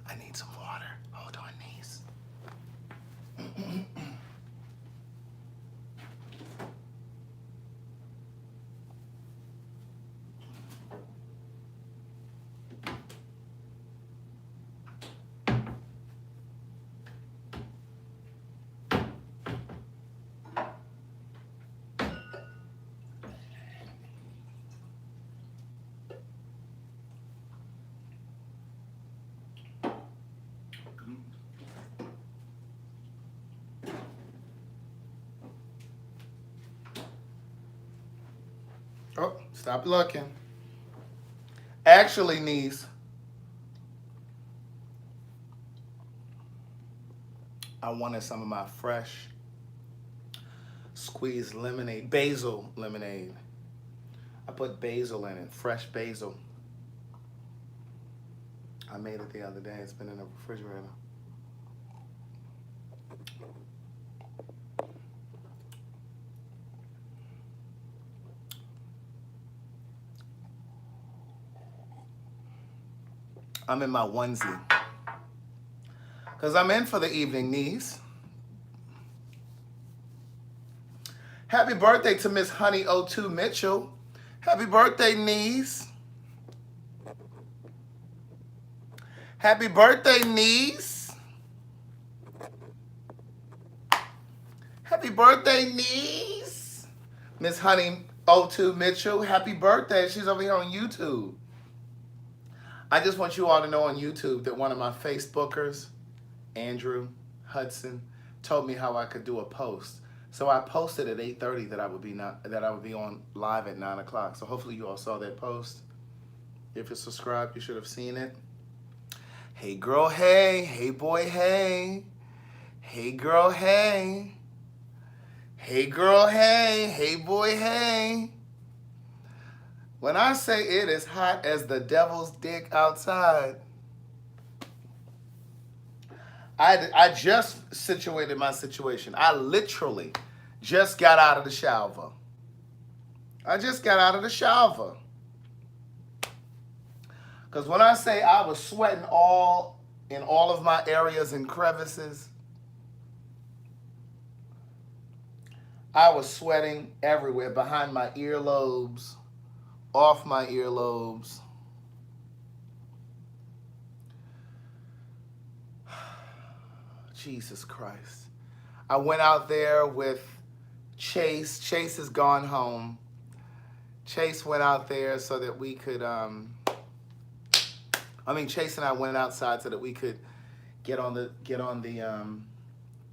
I need some water. Hold on, niece. Oh, stop looking. Actually, niece, I wanted some of my fresh squeezed lemonade, basil lemonade. I put basil in it, fresh basil. I made it the other day. It's been in the refrigerator. I'm in my onesie. Because I'm in for the evening, niece. Happy birthday to Miss Honey 02 Mitchell. Happy birthday, niece. Happy birthday, niece. Happy birthday, niece. Miss Honey 02 Mitchell, happy birthday. She's over here on YouTube. I just want you all to know on YouTube that one of my Facebookers, Andrew Hudson, told me how I could do a post. So I posted at 8:30 that I would be on live at 9 o'clock. So hopefully you all saw that post. If you're subscribed, you should have seen it. Hey girl, hey. Hey boy, hey. Hey girl, hey. Hey girl, hey. Hey boy, hey. When I say it is hot as the devil's dick outside, I just situated my situation. I literally just got out of the shower. I just got out of the shower. Because when I say I was sweating in all of my areas and crevices, I was sweating everywhere, behind my earlobes, off my earlobes. Jesus Christ. I went out there with Chase. Chase has gone home. Chase went out there so that we could, Chase and I went outside so that we could get on the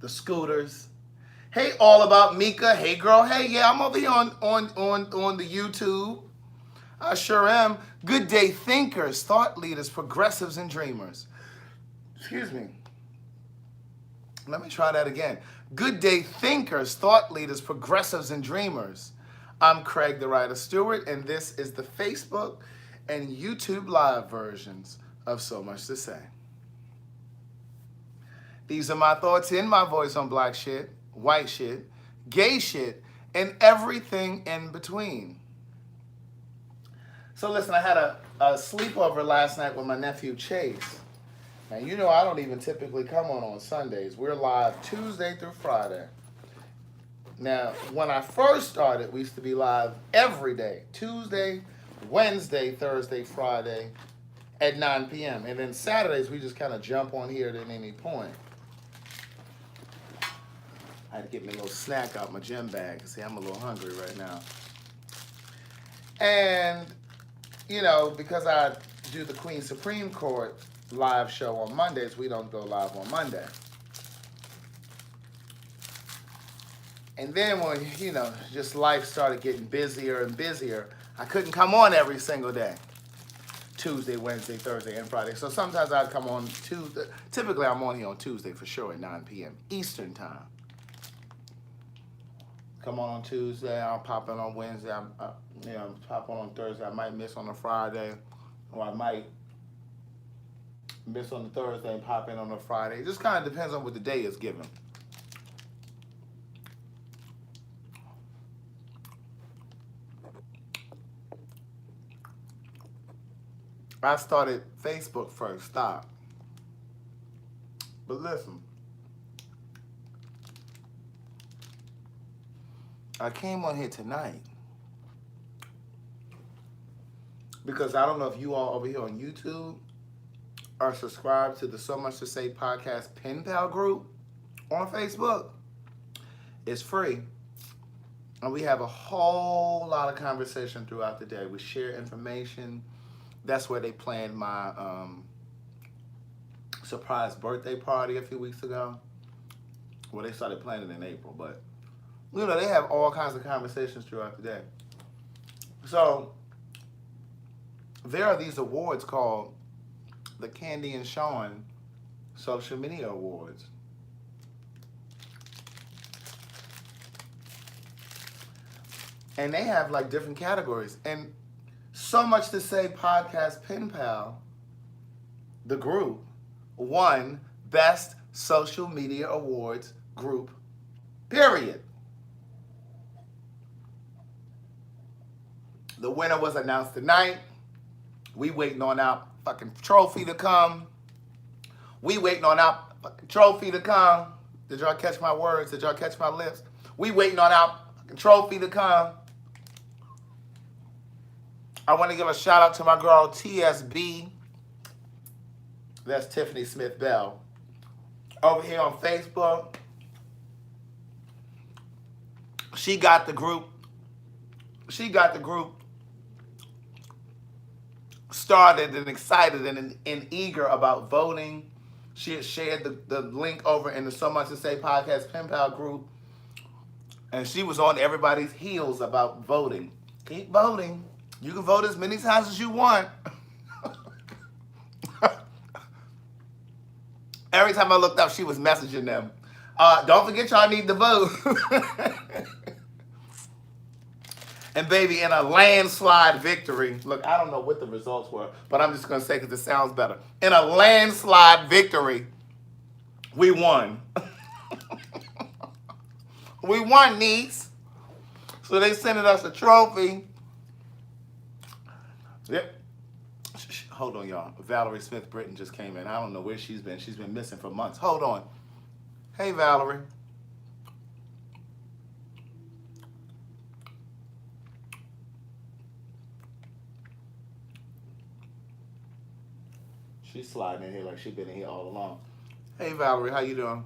scooters. Hey, all about Mika. Hey, girl. Hey, yeah, I'm over here on the YouTube. I sure am. Good day thinkers, thought leaders, progressives, and dreamers. Excuse me. Let me try that again. Good day thinkers, thought leaders, progressives, and dreamers. I'm Craig TheWriter Stewart, and this is the Facebook and YouTube live versions of So Much to Say. These are my thoughts in my voice on black shit, white shit, gay shit, and everything in between. So listen, I had a sleepover last night with my nephew Chase. Now, you know I don't even typically come on Sundays. We're live Tuesday through Friday. Now, when I first started, we used to be live every day. Tuesday, Wednesday, Thursday, Friday at 9 p.m. And then Saturdays, we just kind of jump on here at any point. I had to get me a little snack out my gym bag. See, I'm a little hungry right now. And, you know, because I do the Queen Supreme Court live show on Mondays, we don't go live on Monday. And then when, you know, just life started getting busier and busier, I couldn't come on every single day. Tuesday, Wednesday, Thursday, and Friday. So sometimes I'd come on Tuesday. Typically, I'm on here on Tuesday for sure at 9 p.m. Eastern time. Come on Tuesday, I'll pop in on Wednesday, pop on Thursday. I might miss on a Friday, or I might miss on the Thursday and pop in on a Friday. It just kind of depends on what the day is given. I started Facebook first. Stop. But listen, I came on here tonight because I don't know if you all over here on YouTube are subscribed to the So Much to Say podcast pen pal group on Facebook. It's free. And we have a whole lot of conversation throughout the day. We share information. That's where they planned my surprise birthday party a few weeks ago. Well, they started planning in April, but you know, they have all kinds of conversations throughout the day. So there are these awards called the Candy and Sean Social Media Awards. And they have like different categories. And So Much to Say podcast pen pal, the group, won Best Social Media Awards group, period. The winner was announced tonight. We waiting on our fucking trophy to come. We waiting on our fucking trophy to come. Did y'all catch my words? Did y'all catch my lips? We waiting on our fucking trophy to come. I want to give a shout out to my girl TSB. That's Tiffany Smith Bell. Over here on Facebook. She got the group started and excited and eager about voting. She had shared the link over in the So Much to Say podcast pen pal group. And she was on everybody's heels about voting. Keep voting. You can vote as many times as you want. Every time I looked up, she was messaging them. Don't forget y'all need to vote. And baby, in a landslide victory, look, I don't know what the results were, but I'm just going to say because it sounds better. In a landslide victory, we won. We won, niece. So they sent us a trophy. Yep. Hold on, y'all. Valerie Smith Britton just came in. I don't know where she's been. She's been missing for months. Hold on. Hey, Valerie. She's sliding in here like she's been in here all along. Hey, Valerie, how you doing?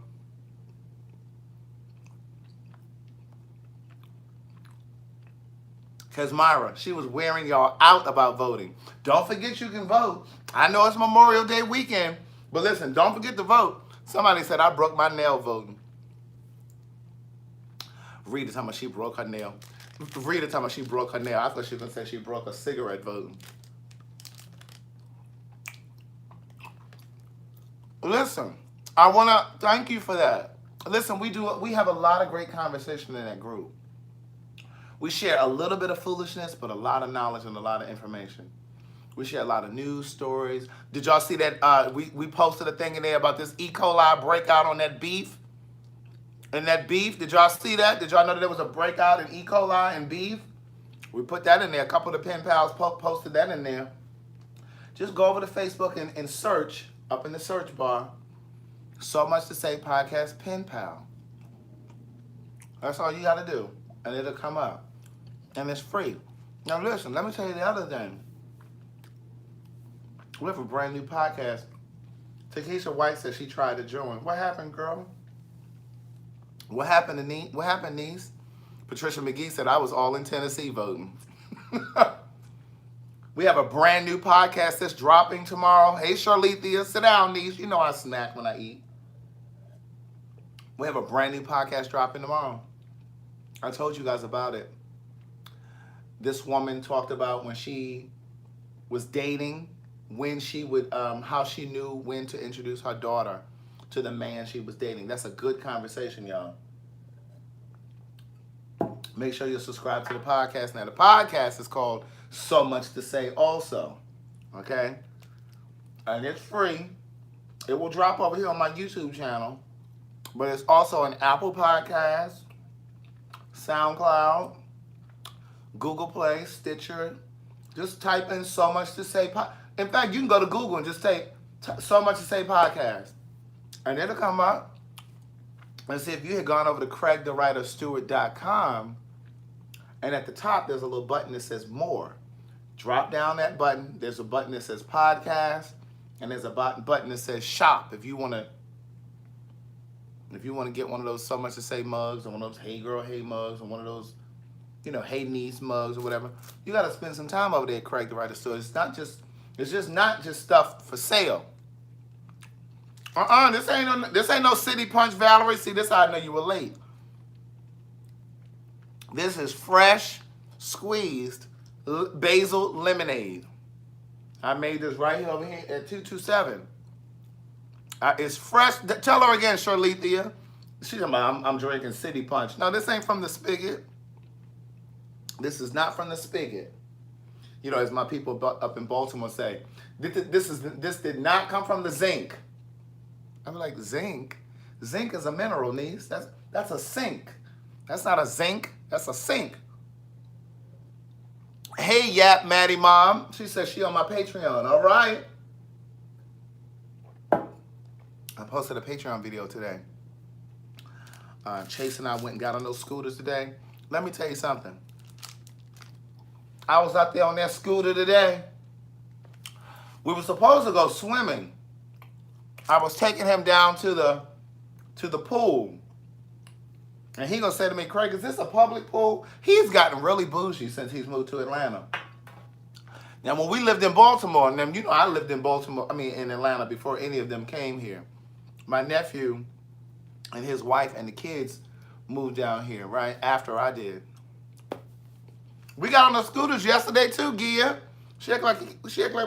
Because Myra, she was wearing y'all out about voting. Don't forget you can vote. I know it's Memorial Day weekend, but listen, don't forget to vote. Somebody said I broke my nail voting. Rita talking about she broke her nail. Rita talking about she broke her nail. I thought she was going to say she broke a cigarette voting. Listen, I want to thank you for that. Listen, we have a lot of great conversation in that group. We share a little bit of foolishness, but a lot of knowledge and a lot of information. We share a lot of news stories. Did y'all see that we posted a thing in there about this E. coli breakout on that beef? And that beef, did y'all see that? Did y'all know that there was a breakout in E. coli and beef? We put that in there. A couple of the pen pals posted that in there. Just go over to Facebook and search, up in the search bar, So Much to Say podcast pen pal. That's all you got to do. And it'll come up. And it's free. Now listen, let me tell you the other thing. We have a brand new podcast. Takesha White said she tried to join. What happened, girl? What happened, niece? Patricia McGee said I was all in Tennessee voting. We have a brand new podcast that's dropping tomorrow. Hey, Charlethea, sit down, niece. You know I snack when I eat. We have a brand new podcast dropping tomorrow. I told you guys about it. This woman talked about when she was dating, when she would, how she knew when to introduce her daughter to the man she was dating. That's a good conversation, y'all. Make sure you subscribe to the podcast. Now, the podcast is called So Much to Say also, okay? And it's free. It will drop over here on my YouTube channel, but it's also an Apple Podcast, SoundCloud, Google Play, Stitcher. Just type in So Much to Say. In fact, you can go to Google and just say So Much to Say podcast. And it'll come up. And see, if you had gone over to CraigTheWriterStewart.com, and at the top there's a little button that says more. Drop down that button. There's a button that says podcast, and there's a button that says shop. If you want to get one of those So Much to Say mugs, or one of those Hey Girl, Hey mugs, or one of those, Hey Niece mugs or whatever, you got to spend some time over there at Craig the Writer Store. It's just not just stuff for sale. This ain't no City Punch, Valerie. See, this how I know you were late. This is fresh squeezed basil lemonade. I made this right here over here at 227. It's fresh. Tell her again, Charlethea. She's talking about I'm drinking City Punch. No, this ain't from the spigot. This is not from the spigot. As my people up in Baltimore say, this did not come from the zinc. I'm like, zinc? Zinc is a mineral, niece. That's a sink. That's not a zinc. That's a sink. Hey, Yap Maddie Mom. She says she on my Patreon. All right. I posted a Patreon video today. Chase and I went and got on those scooters today. Let me tell you something. I was out there on that scooter today. We were supposed to go swimming. I was taking him down to the pool. And he gonna say to me, Craig, is this a public pool? He's gotten really bougie since he's moved to Atlanta. Now, when we lived in Baltimore, and then, I lived in in Atlanta before any of them came here. My nephew and his wife and the kids moved down here, right after I did. We got on the scooters yesterday too, Gia. She act like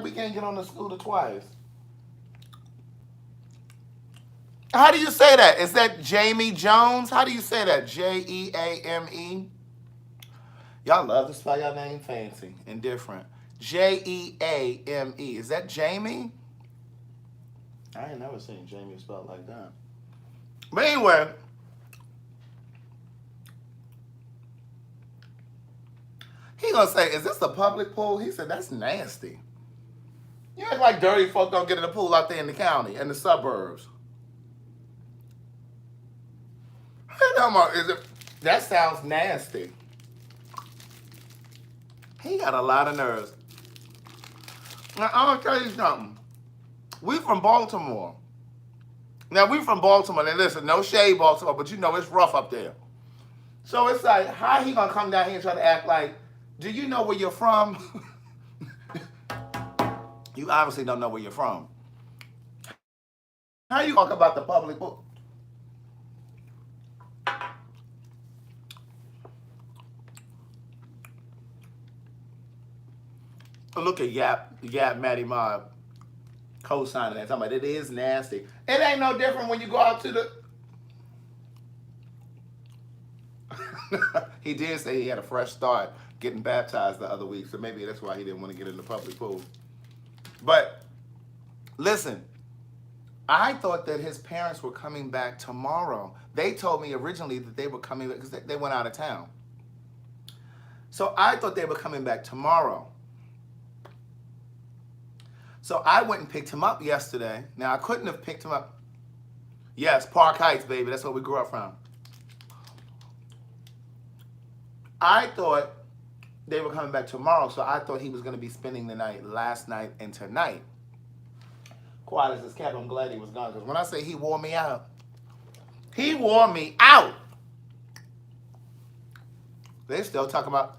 we can't get on the scooter twice. How do you say that? Is that Jamie Jones? How do you say that? Jeame? Y'all love to spell your name fancy and different. Jeame. Is that Jamie? I ain't never seen Jamie spelled like that. But anyway, he gonna say, is this a public pool? He said, that's nasty. You act like dirty folk don't get in the pool out there in the county, in the suburbs. That sounds nasty. He got a lot of nerves. Now, I'm going to tell you something. We from Baltimore. Now, we from Baltimore. Now, listen, no shade, Baltimore, but it's rough up there. So it's like, how he going to come down here and try to act like, do you know where you're from? You obviously don't know where you're from. How you talk about the public pool? Look at Yap Maddie Mob co-signing that. Talking about it is nasty. It ain't no different when you go out to the... He did say he had a fresh start getting baptized the other week, so maybe that's why he didn't want to get in the public pool. But listen, I thought that his parents were coming back tomorrow. They told me originally that they were coming back because they went out of town. So I thought they were coming back tomorrow. So I went and picked him up yesterday. Now, I couldn't have picked him up. Yes, Park Heights, baby. That's where we grew up from. I thought they were coming back tomorrow, so I thought he was going to be spending the night last night and tonight. Quiet as this cat, I'm glad he was gone, because when I say he wore me out, he wore me out. They still talking about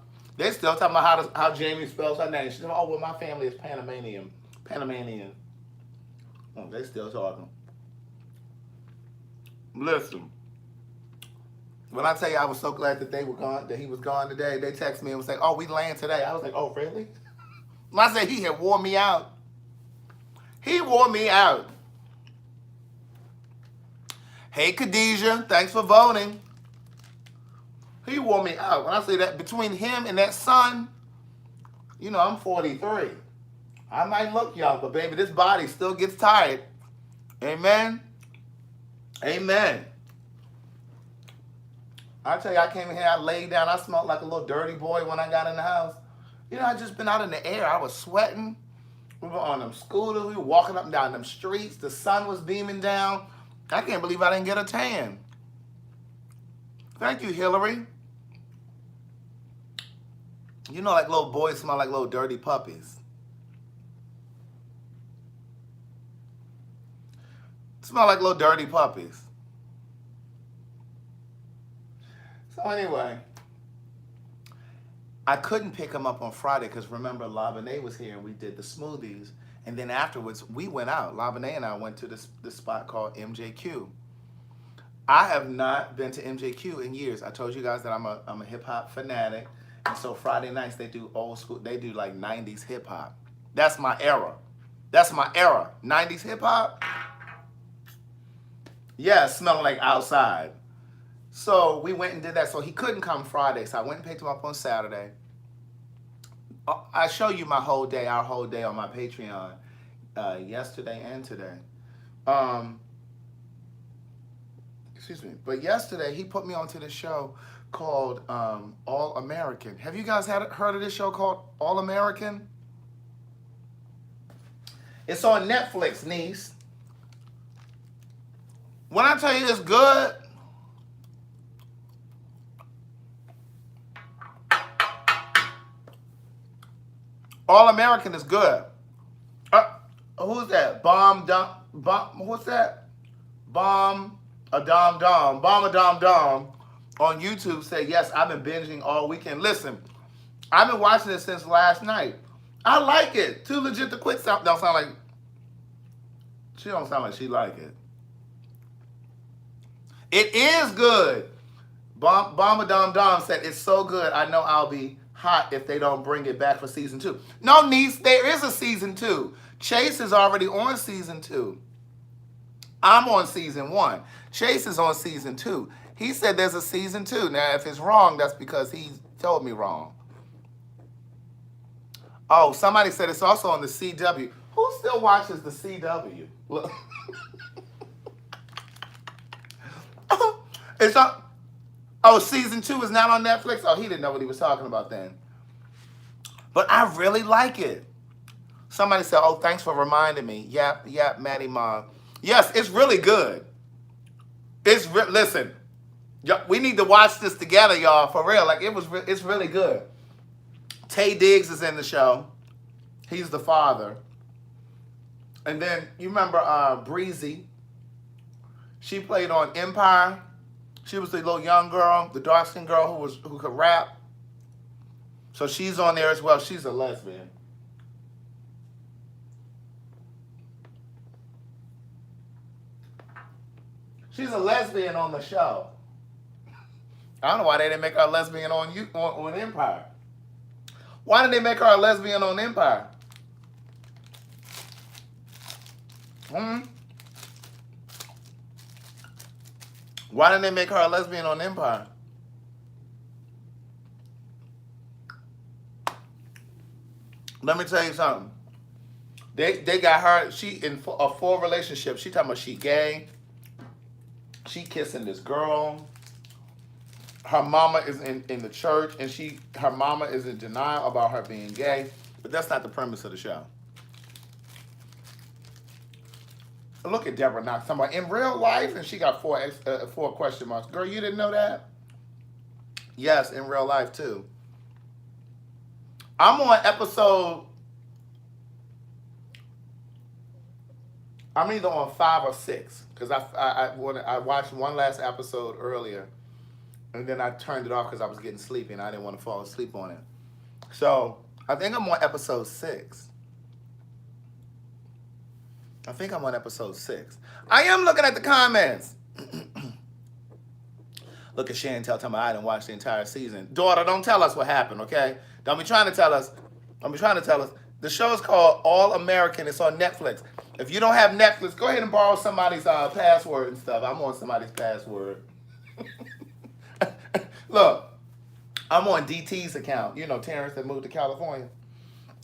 how Jamie spells her name. She's like, oh, well, my family is Panamanian. Oh, they still talking. Listen, when I tell you I was so glad that he was gone today, they texted me and was like, oh, we land today. I was like, oh, really? When I said he had wore me out, he wore me out. Hey, Khadijah, thanks for voting. He wore me out. When I say that, between him and that son, I'm 43. I might look young, but baby, this body still gets tired. Amen? Amen. I tell you, I came in here, I laid down, I smelled like a little dirty boy when I got in the house. I just been out in the air. I was sweating. We were on them scooters. We were walking up and down them streets. The sun was beaming down. I can't believe I didn't get a tan. Thank you, Hillary. You know, like little boys smell like little dirty puppies. Smell like little dirty puppies. So anyway, I couldn't pick him up on Friday because remember, LaBenet was here and we did the smoothies. And then afterwards, we went out. LaBenet and I went to this spot called MJQ. I have not been to MJQ in years. I told you guys that I'm a hip hop fanatic. And so Friday nights they do old school, they do like 90s hip hop. That's my era. That's my era. 90s hip hop. Yeah, smelling like outside. So we went and did that. So he couldn't come Friday. So I went and picked him up on Saturday. I show you my whole day, our whole day on my Patreon yesterday and today. Excuse me. But yesterday he put me onto this show called All American. Have you guys heard of this show called All American? It's on Netflix, niece. When I tell you it's good, All American is good. Who's that? What's that? Bomb a Dom on YouTube said, yes, I've been binging all weekend. Listen, I've been watching it since last night. I like it. Too legit to quit. Don't sound like, she don't sound like she like it. It is good. Bomba Dom said, it's so good, I know I'll be hot if they don't bring it back for season 2. No, niece, there is a season 2. Chase is already on season 2. I'm on season 1. Chase is on season 2. He said there's a season 2. Now, if it's wrong, that's because he told me wrong. Oh, somebody said it's also on the CW. Who still watches the CW? Look. It's on. Oh, season 2 is not on Netflix? Oh, he didn't know what he was talking about then. But I really like it. Somebody said, oh, thanks for reminding me. Yap, Maddie Ma. Yes, it's really good. Listen, we need to watch this together, y'all, for real. Like, it's really good. Tay Diggs is in the show. He's the father. And then, you remember Breezy? She played on Empire. She was the little young girl, the dark-skinned girl who could rap. So she's on there as well. She's a lesbian. She's a lesbian on the show. I don't know why they didn't make her a lesbian on Empire. Why didn't they make her a lesbian on Empire? Why didn't they make her a lesbian on Empire? Let me tell you something. They got her, she in a full relationship. She talking about she gay. She kissing this girl. Her mama is in the church and her mama is in denial about her being gay. But that's not the premise of the show. Look at Deborah Knox talking about in real life, and she got 4 question marks. Girl, you didn't know that? Yes, in real life too. I'm on episode. I'm either on 5 or 6 because I watched one last episode earlier, and then I turned it off because I was getting sleepy and I didn't want to fall asleep on it. So I think I'm on episode 6. I think I'm on episode 6. I am looking at the comments. Look at Chantel telling me I didn't watch the entire season. Daughter, don't tell us what happened, okay? Don't be trying to tell us. Don't be trying to tell us. The show is called All American. It's on Netflix. If you don't have Netflix, go ahead and borrow somebody's password and stuff. I'm on somebody's password. Look, I'm on DT's account. You know, Terrence that moved to California.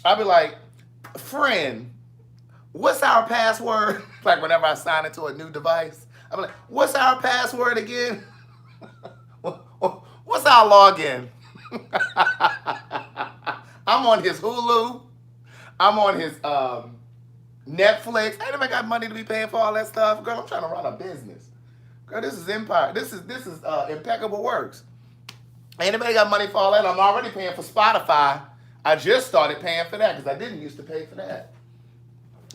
I'll be like, friend, what's our password? Like whenever I sign into a new device, I'm like, what's our password again? What's our login? I'm on his Hulu. I'm on his Netflix. Ain't nobody got money to be paying for all that stuff. Girl, I'm trying to run a business. Girl, this is empire. This is impeccable works. Ain't nobody got money for all that. I'm already paying for Spotify. I just started paying for that because I didn't used to pay for that.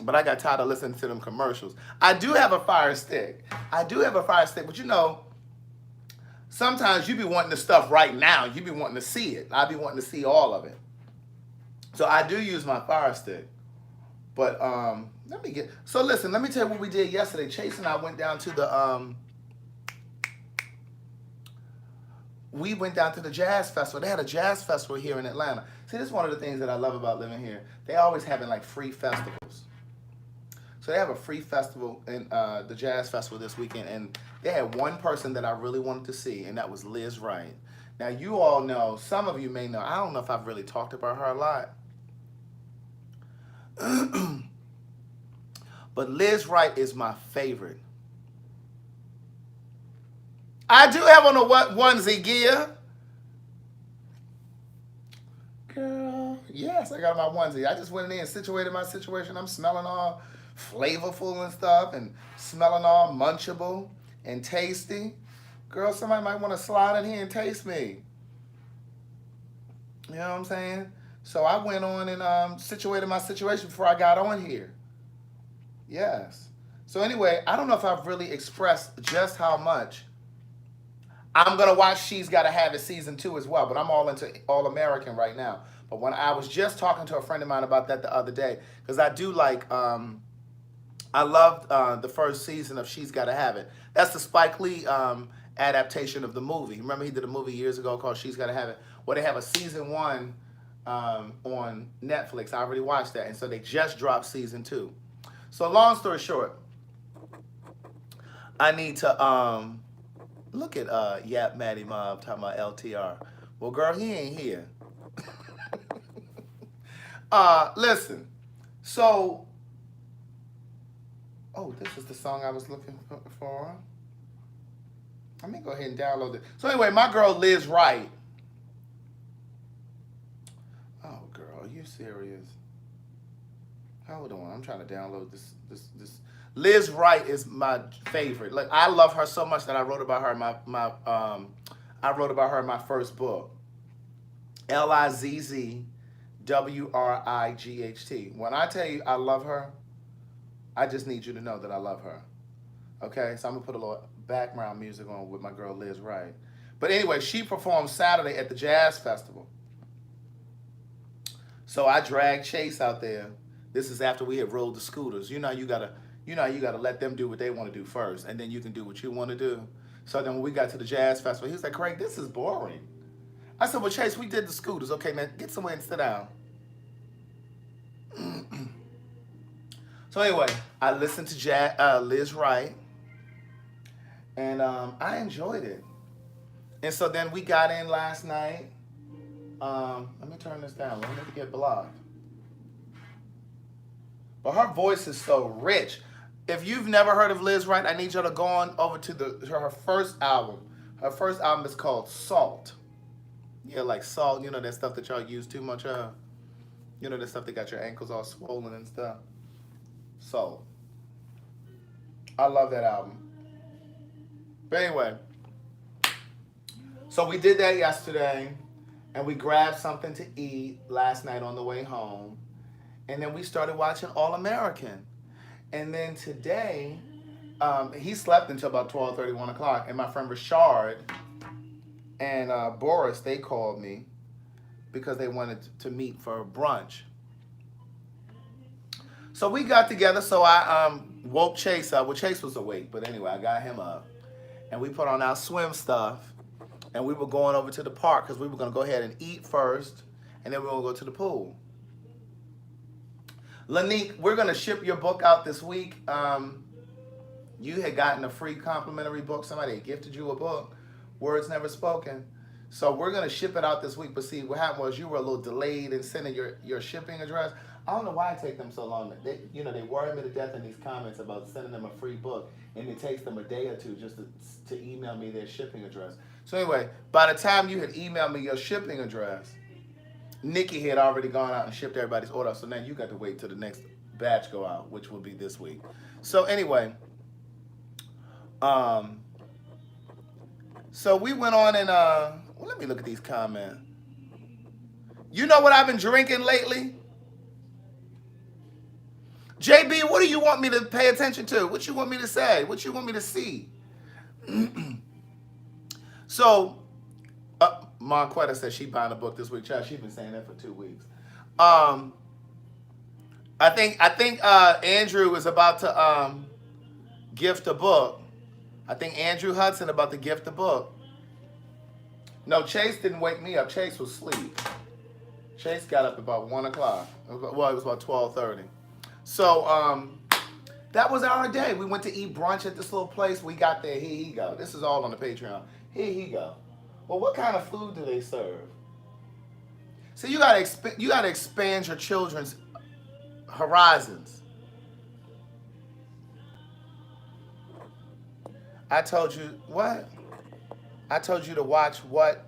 But I got tired of listening to them commercials. I do have a Fire Stick. But you know, sometimes you be wanting the stuff right now. You be wanting to see it. I be wanting to see all of it. So I do use my Fire Stick. But let me get. So listen, let me tell you what we did yesterday. Chase and I went down to the we went down to the jazz festival. They had a jazz festival here in Atlanta. See, this is one of the things that I love about living here. They always having like free festivals. So they have a free festival in the jazz festival this weekend, and they had one person that I really wanted to see, and that was Liz Wright. Now you all know, some of you may know. I don't know if I've really talked about her a lot. But Liz Wright is my favorite. I do have on a onesie gear. Girl, yes, I got my onesie. I just went in there and situated my situation. I'm smelling all flavorful and stuff and smelling all munchable and tasty. Girl, somebody might want to slide in here and taste me. You know what I'm saying? So I went on and situated my situation before I got on here. Yes. So anyway, I don't know if I've really expressed just how much I'm going to watch She's Gotta Have It Season 2 as well, but I'm all into All American right now. But when I was just talking to a friend of mine about that the other day, because I do like, I loved the first season of She's Gotta Have It. That's the Spike Lee adaptation of the movie. Remember he did a movie years ago called She's Gotta Have It, where they have a season 1 on Netflix. I already watched that, and so they just dropped season 2. So long story short, I need to look at Yap Matty Mob talking about LTR. Well, girl, he ain't here. Listen. So, oh, this is the song I was looking for. Let me go ahead and download it. So anyway, my girl Liz Wright. Oh, girl, are you serious? Hold on, I'm trying to download this. Liz Wright is my favorite. Like, I love her so much that I wrote about her in I wrote about her in my first book. LIZZWRIGHT. When I tell you I love her, I just need you to know that I love her. Okay, so I'm gonna put a little background music on with my girl Liz Wright. But anyway, she performed Saturday at the Jazz Festival. So I dragged Chase out there. This is after we had rolled the scooters. You know you gotta let them do what they want to do first, and then you can do what you want to do. So then when we got to the Jazz Festival, he was like, Craig, this is boring. I said, well, Chase, we did the scooters. Okay, man, get somewhere and sit down. So anyway, I listened to Liz Wright, and I enjoyed it. And so then we got in last night. Let me turn this down. Let me get blocked. But her voice is so rich. If you've never heard of Liz Wright, I need you to go on over to her first album. Her first album is called Salt. Yeah, like salt, you know, that stuff that y'all use too much of. You know, that stuff that got your ankles all swollen and stuff. Salt. I love that album. But anyway, so we did that yesterday, and we grabbed something to eat last night on the way home. And then we started watching All American. And then today, he slept until about 12:30, 1 o'clock. And my friend Richard and Boris, they called me because they wanted to meet for brunch. So we got together. So I woke Chase up. Well, Chase was awake, but anyway, I got him up. And we put on our swim stuff. And we were going over to the park because we were going to go ahead and eat first. And then we were going to go to the pool. Lanique, we're going to ship your book out this week. You had gotten a free complimentary book. Somebody had gifted you a book, Words Never Spoken. So we're going to ship it out this week. But see, what happened was you were a little delayed in sending your shipping address. I don't know why it takes them so long. They worry me to death in these comments about sending them a free book. And it takes them a day or two just to email me their shipping address. So anyway, by the time you had emailed me your shipping address, Nikki had already gone out and shipped everybody's order, so now you got to wait till the next batch go out, which will be this week. So anyway, um, so we went on and well, let me look at these comments. You know what I've been drinking lately? JB, what do you want me to pay attention to? What you want me to say? What you want me to see? So, Marquetta says she buying a book this week. Child, she's been saying that for 2 weeks. I think Andrew is about to gift a book. I think Andrew Hudson about to gift a book. No, Chase didn't wake me up. Chase was asleep. Chase got up about 1 o'clock. Well, it was about 12:30. So that was our day. We went to eat brunch at this little place. We got there. Here he go. This is all on the Patreon. Here he go. Well, what kind of food do they serve? So you gotta expand your children's horizons. I told you what? I told you to watch what?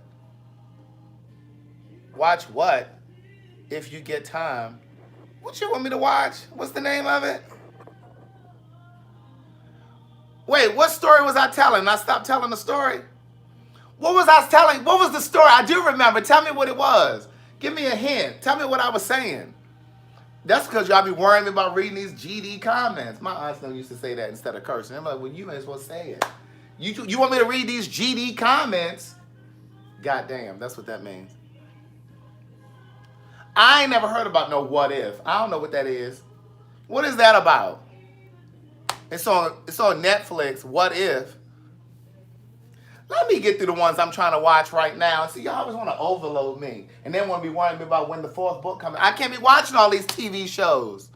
Watch what? If you get time. What you want me to watch? What's the name of it? Wait, what story was I telling? I stopped telling the story? What was I telling? What was the story? I do remember. Tell me what it was. Give me a hint. Tell me what I was saying. That's because y'all be worrying about reading these GD comments. My aunts don't used to say that instead of cursing. I'm like, well, you may as well say it. You want me to read these GD comments? God damn, that's what that means. I ain't never heard about no what if. I don't know what that is. What is that about? It's on Netflix. What if? Let me get through the ones I'm trying to watch right now. See, y'all always want to overload me. And then want to be worrying about when the 4th book comes. I can't be watching all these TV shows.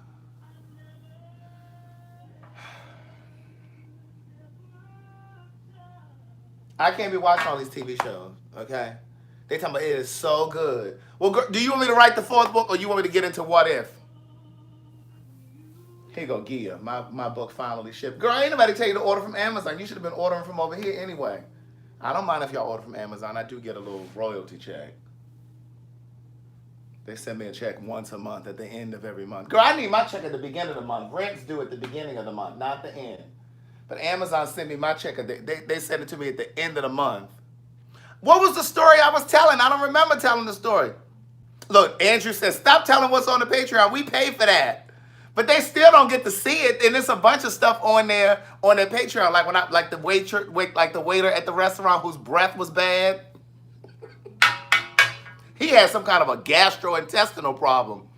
I can't be watching all these TV shows, okay? They talking about it is so good. Well, girl, do you want me to write the 4th book or you want me to get into what if? Here you go, Gia. My book finally shipped. Girl, ain't nobody tell you to order from Amazon. You should have been ordering from over here anyway. I don't mind if y'all order from Amazon. I do get a little royalty check. They send me a check once a month at the end of every month. Girl, I need my check at the beginning of the month. Rent's due at the beginning of the month, not the end. But Amazon sent me my check. They sent it to me at the end of the month. What was the story I was telling? I don't remember telling the story. Look, Andrew says, stop telling what's on the Patreon. We pay for that. But they still don't get to see it, and there's a bunch of stuff on their Patreon, like the waiter at the restaurant whose breath was bad. He had some kind of a gastrointestinal problem.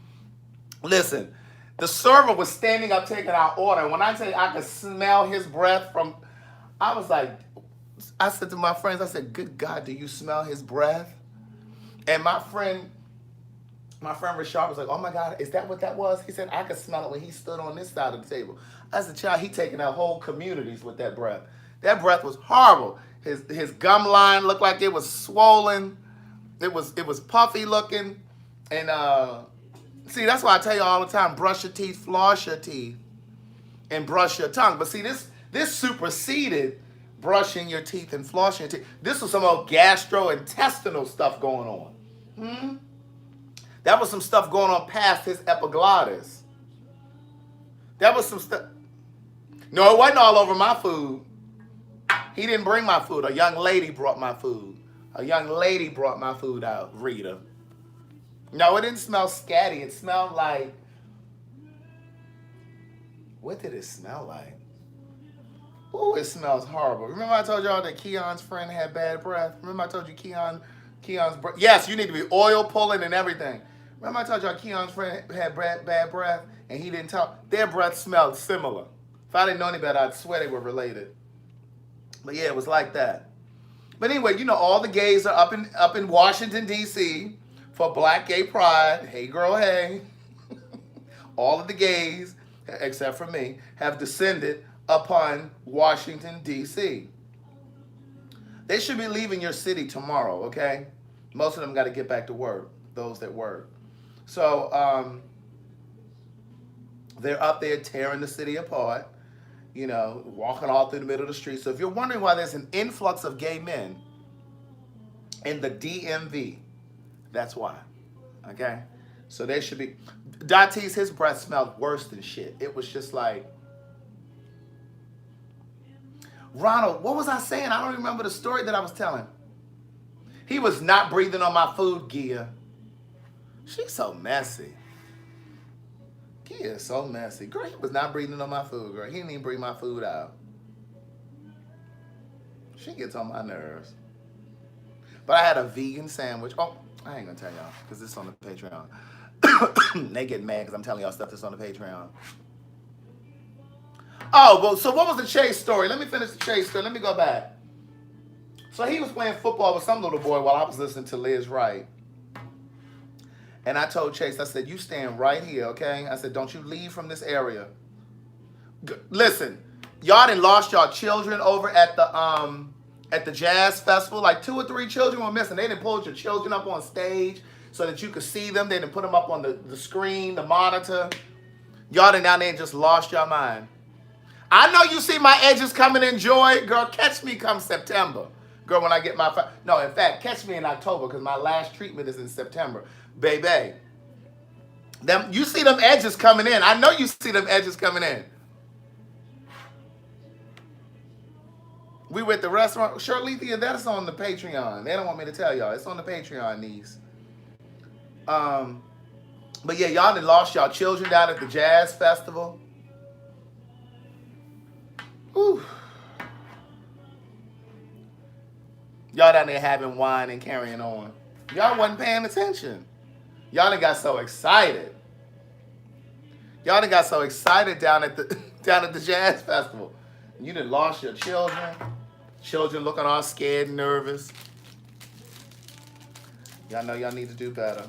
Listen, the server was standing up taking our order, and when I tell you I could smell his breath from, I said to my friends, I said, good God, do you smell his breath? And my friend Rashard was like, oh my God, is that what that was? He said, I could smell it when he stood on this side of the table. I said, child, he taking out whole communities with that breath. That breath was horrible. His gum line looked like it was swollen. It was puffy looking. And see, that's why I tell you all the time, brush your teeth, floss your teeth, and brush your tongue. But see, this superseded brushing your teeth and flossing your teeth. This was some old gastrointestinal stuff going on. That was some stuff going on past his epiglottis. That was some stuff. No, it wasn't all over my food. He didn't bring my food. A young lady brought my food. A young lady brought my food out, Rita. No, it didn't smell scatty. It smelled like... What did it smell like? Ooh, it smells horrible. Remember I told y'all that Keon's friend had bad breath? Remember I told you Keon's breath? Yes, you need to be oil pulling and everything. Remember I told y'all Keon's friend had bad breath and he didn't talk? Their breath smelled similar. If I didn't know any better, I'd swear they were related. But yeah, it was like that. But anyway, you know, all the gays are up in Washington, D.C. for Black Gay Pride. Hey, girl, hey. All of the gays, except for me, have descended upon Washington, D.C. They should be leaving your city tomorrow, okay? Most of them got to get back to work, those that work. So they're up there tearing the city apart, you know, walking all through the middle of the street. So if you're wondering why there's an influx of gay men in the DMV, that's why. Okay? So they should be. Datis, his breath smelled worse than shit. It was just like, Ronald, what was I saying? I don't remember the story that I was telling. He was not breathing on my food, Gia. She's so messy. Gia is so messy. Girl, he was not breathing on my food, girl. He didn't even bring my food out. She gets on my nerves. But I had a vegan sandwich. Oh, I ain't gonna tell y'all, because it's on the Patreon. They get mad because I'm telling y'all stuff that's on the Patreon. Oh, well, so what was the Chase story? Let me finish the Chase story. Let me go back. So he was playing football with some little boy while I was listening to Liz Wright. And I told Chase, I said, you stand right here, okay? I said, don't you leave from this area. Listen, y'all done lost y'all children over at the jazz festival. Like 2 or 3 children were missing. They done pulled your children up on stage so that you could see them. They done put them up on the screen, the monitor. Y'all done down there and just lost your mind. I know you see my edges coming in, Joy. Girl, catch me come September. Girl, when I get my... No, in fact, catch me in October because my last treatment is in September. Baby. You see them edges coming in. I know you see them edges coming in. We were at the restaurant. Shirlethia, that's on the Patreon. They don't want me to tell y'all. It's on the Patreon, niece. But yeah, y'all done lost y'all children down at the jazz festival. Whew. Y'all down there having wine and carrying on. Y'all wasn't paying attention. Y'all done got so excited. Y'all done got so excited down at the jazz festival. You done lost your children. Children looking all scared and nervous. Y'all know y'all need to do better.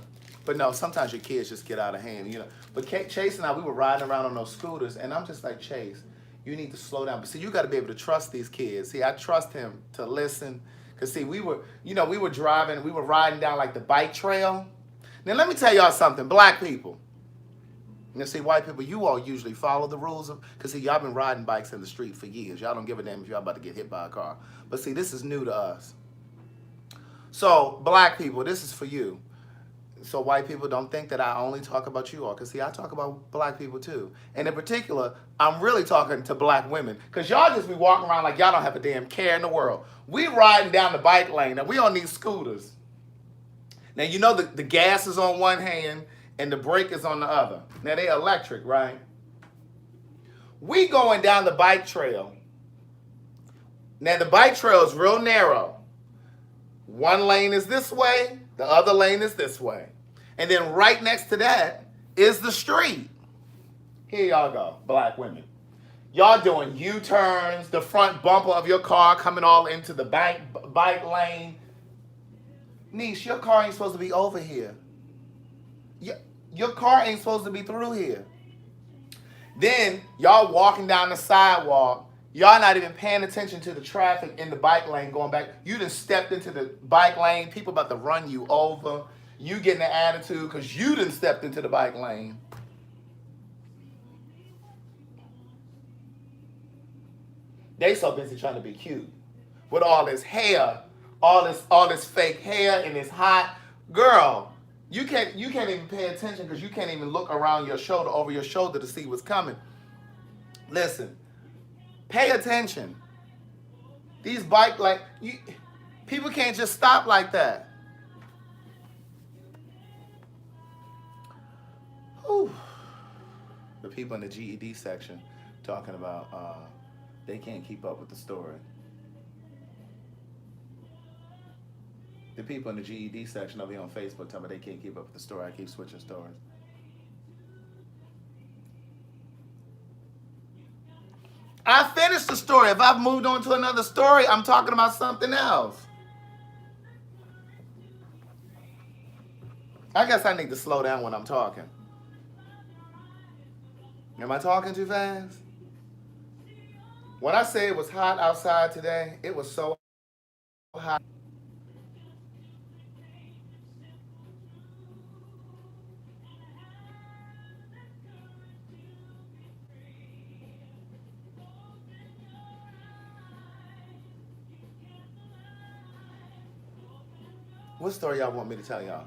But no, sometimes your kids just get out of hand, you know. But Chase and I, we were riding around on those scooters, and I'm just like, Chase, you need to slow down. But see, you got to be able to trust these kids. See, I trust him to listen. Because see, we were driving, we were riding down like the bike trail. Now, let me tell y'all something, black people. Now, see, white people, you all usually follow the rules of, because see, y'all been riding bikes in the street for years. Y'all don't give a damn if y'all about to get hit by a car. But see, this is new to us. So, black people, this is for you. So white people, don't think that I only talk about you all. Because see, I talk about black people too. And in particular, I'm really talking to black women. Because y'all just be walking around like y'all don't have a damn care in the world. We riding down the bike lane. Now, we on these scooters. Now, you know the gas is on one hand and the brake is on the other. Now, they electric, right? We going down the bike trail. Now, the bike trail is real narrow. One lane is this way, the other lane is this way. And then right next to that is the street. Here y'all go, black women. Y'all doing U-turns, the front bumper of your car coming all into the bike lane. Niece, your car ain't supposed to be over here. Your car ain't supposed to be through here. Then y'all walking down the sidewalk. Y'all not even paying attention to the traffic in the bike lane going back. You done stepped into the bike lane. People about to run you over. You getting an attitude because you done stepped into the bike lane. They so busy trying to be cute. With all this hair, all this fake hair and this hot. Girl, you can't even pay attention because you can't even look around your shoulder, over your shoulder to see what's coming. Listen. Pay attention. These people can't just stop like that. Whew. The people in the GED section talking about they can't keep up with the story. The people in the GED section over here on Facebook tell me they can't keep up with the story. I keep switching stories. I finished the story. If I've moved on to another story, I'm talking about something else. I guess I need to slow down when I'm talking. Am I talking too fast? When I say it was hot outside today, it was so hot. What story y'all want me to tell y'all?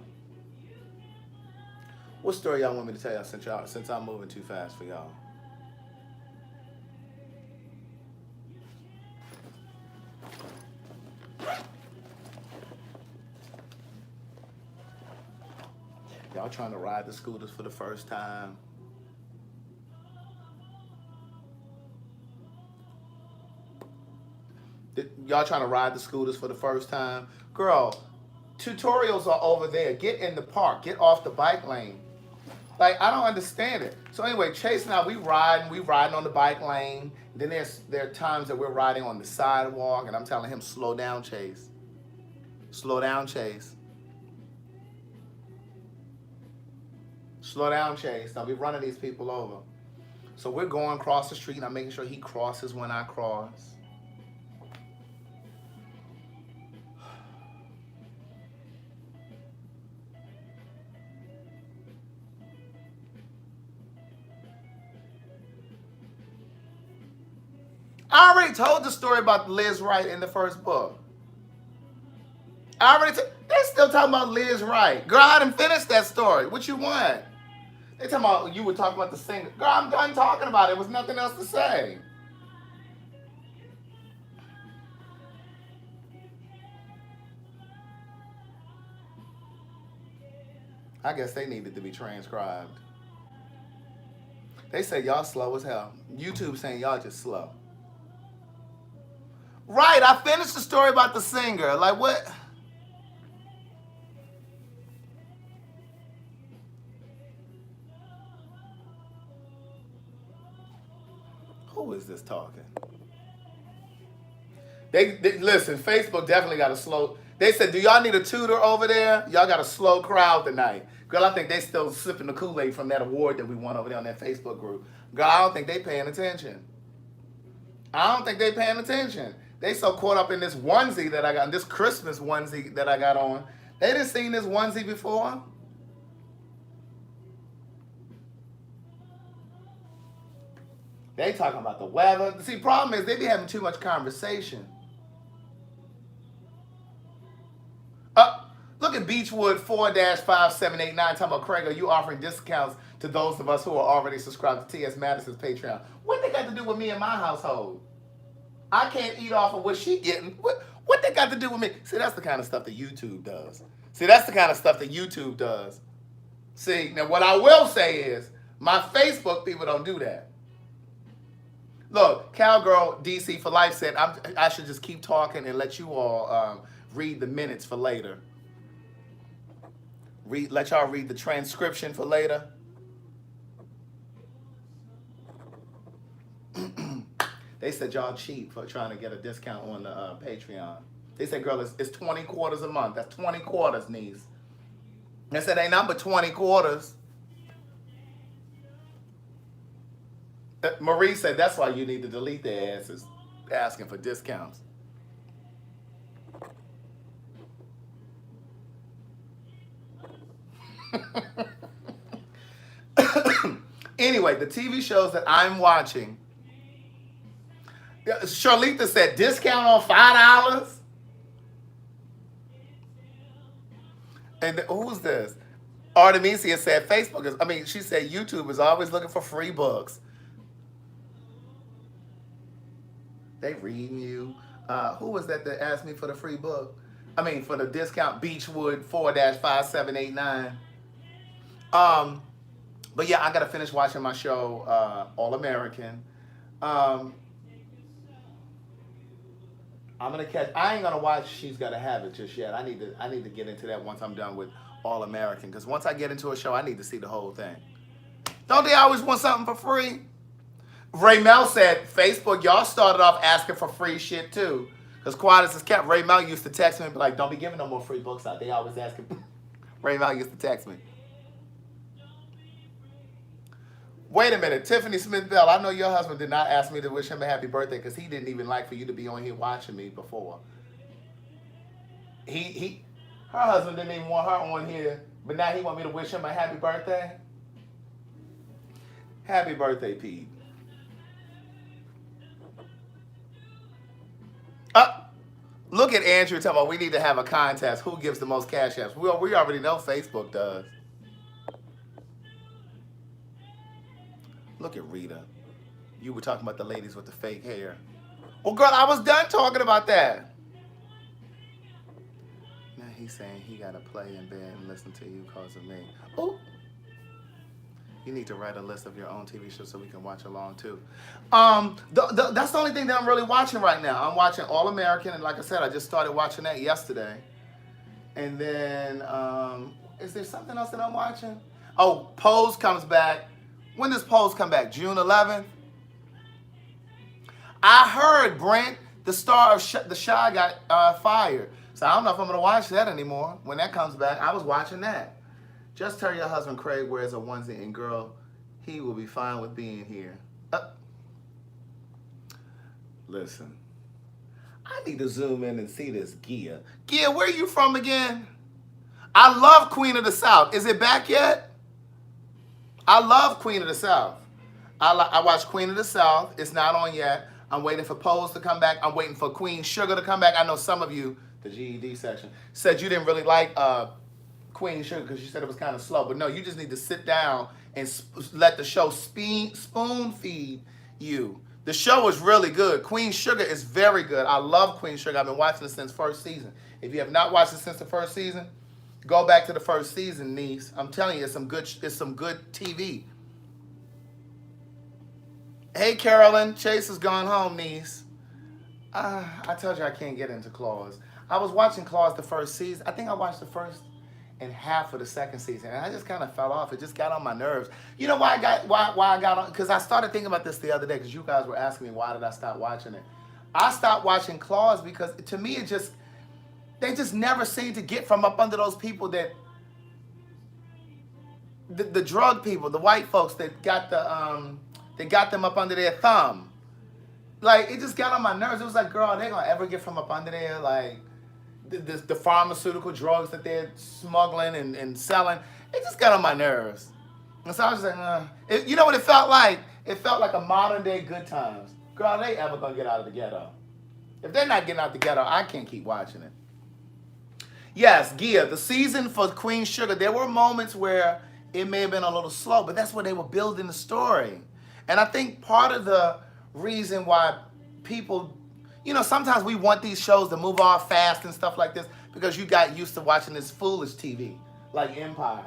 What story y'all want me to tell y'all since I'm moving too fast for y'all? Y'all trying to ride the scooters for the first time? Y'all trying to ride the scooters for the first time? Girl, tutorials are over there. Get in the park. Get off the bike lane. Like, I don't understand it. So anyway, Chase and I, we riding on the bike lane. Then there are times that we're riding on the sidewalk, and I'm telling him, slow down, Chase. Slow down, Chase. Slow down, Chase. Don't be running these people over. So we're going across the street, and I'm making sure he crosses when I cross. I already told the story about Liz Wright in the first book. They're still talking about Liz Wright. Girl, I didn't finish that story. What you want? They talking about, you were talking about the singer. Girl, I'm done talking about it. There was nothing else to say. I guess they needed to be transcribed. They say y'all slow as hell. YouTube saying y'all just slow. Right, I finished the story about the singer. Like, what? Who is this talking? They listen, Facebook definitely got a slow. They said, do y'all need a tutor over there? Y'all got a slow crowd tonight. Girl, I think they still sipping the Kool-Aid from that award that we won over there on that Facebook group. Girl, I don't think they paying attention. I don't think they paying attention. They so caught up in this onesie that I got, this Christmas onesie that I got on. They didn't seen this onesie before. They talking about the weather. See, problem is they be having too much conversation. Look at Beechwood 4-5789 talking about, Craig, are you offering discounts to those of us who are already subscribed to T.S. Madison's Patreon? What they got to do with me and my household? I can't eat off of what she getting. What they got to do with me? See, that's the kind of stuff that YouTube does. See, that's the kind of stuff that YouTube does. See, now what I will say is, my Facebook people don't do that. Look, Cowgirl DC for Life said I should just keep talking and let you all read the minutes for later. Let y'all read the transcription for later. They said y'all cheap for trying to get a discount on the Patreon. They said, girl, it's 20 quarters a month. That's 20 quarters, niece. They said, ain't nothing but 20 quarters. Marie said, that's why you need to delete their asses, asking for discounts. Anyway, the TV shows that I'm watching. Charlita said, discount on $5? And who's this? Artemisia said, she said YouTube is always looking for free books. They reading you. Who was that asked me for the free book? For the discount, Beechwood 4-5789. But yeah, I gotta finish watching my show, All American. I ain't gonna watch She's Gotta Have It just yet. I need to get into that once I'm done with All American. Because once I get into a show, I need to see the whole thing. Don't they always want something for free? Raymel said, Facebook, y'all started off asking for free shit too. Because quiet as it's kept, Raymel used to text me and be like, don't be giving no more free books out. They always asking. Raymel used to text me. Wait a minute, Tiffany Smith Bell, I know your husband did not ask me to wish him a happy birthday because he didn't even like for you to be on here watching me before. Her husband didn't even want her on here, but now he want me to wish him a happy birthday? Happy birthday, Pete. Look at Andrew talking about we need to have a contest. Who gives the most cash apps? We already know Facebook does. Look at Rita. You were talking about the ladies with the fake hair. Well, girl, I was done talking about that. Now he's saying he got to play in bed and listen to you because of me. Oh. You need to write a list of your own TV shows so we can watch along too. That's the only thing that I'm really watching right now. I'm watching All American, and like I said, I just started watching that yesterday. And then, is there something else that I'm watching? Oh, Pose comes back. When does Pose come back? June 11th? I heard Brent, the star of The Chi, got fired. So I don't know if I'm going to watch that anymore. When that comes back, I was watching that. Just tell your husband Craig wears a onesie, and girl, he will be fine with being here. Listen, I need to zoom in and see this Gia. Gia, where are you from again? I love Queen of the South. Is it back yet? I love Queen of the South. I watched Queen of the South. It's not on yet. I'm waiting for Pose to come back. I'm waiting for Queen Sugar to come back. I know some of you, the GED section, said you didn't really like Queen Sugar because you said it was kind of slow. But no, you just need to sit down and let the show spoon feed you. The show is really good. Queen Sugar is very good. I love Queen Sugar. I've been watching it since first season. If you have not watched it since the first season, go back to the first season, niece. I'm telling you, it's some good TV. Hey, Carolyn. Chase has gone home, niece. I told you I can't get into Claws. I was watching Claws the first season. I think I watched the first and half of the second season, and I just kind of fell off. It just got on my nerves. You know why I got on? Because I started thinking about this the other day, because you guys were asking me why did I stop watching it. I stopped watching Claws because to me they just never seem to get from up under those people that the drug people, the white folks that got them up under their thumb. Like, it just got on my nerves. It was like, girl, are they gonna ever get from up under there? Like, the pharmaceutical drugs that they're smuggling and selling, it just got on my nerves. And so I was like, you know what it felt like? It felt like a modern day Good Times. Girl, are they ever gonna get out of the ghetto? If they're not getting out of the ghetto, I can't keep watching it. Yes, Gia, the season for Queen Sugar, there were moments where it may have been a little slow, but that's where they were building the story. And I think part of the reason why people, you know, sometimes we want these shows to move off fast and stuff like this because you got used to watching this foolish TV, like Empire.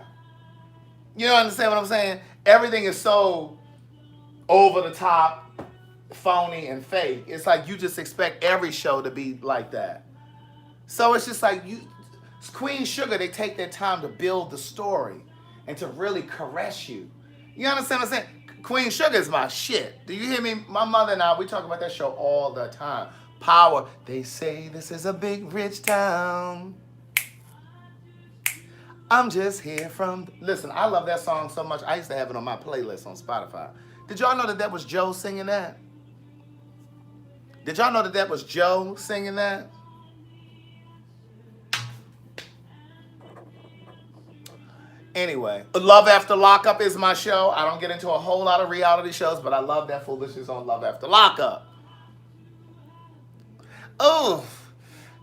You know, understand what I'm saying? Everything is so over the top, phony, and fake. It's like you just expect every show to be like that. So it's just like Queen Sugar, they take their time to build the story and to really caress you. You understand what I'm saying? Queen Sugar is my shit. Do you hear me? My mother and I, we talk about that show all the time. Power. They say this is a big rich town. I'm just here from... Listen, I love that song so much. I used to have it on my playlist on Spotify. Did y'all know that was Joe singing that? Did y'all know that was Joe singing that? Anyway, Love After Lockup is my show. I don't get into a whole lot of reality shows, but I love that foolishness on Love After Lockup. Oh,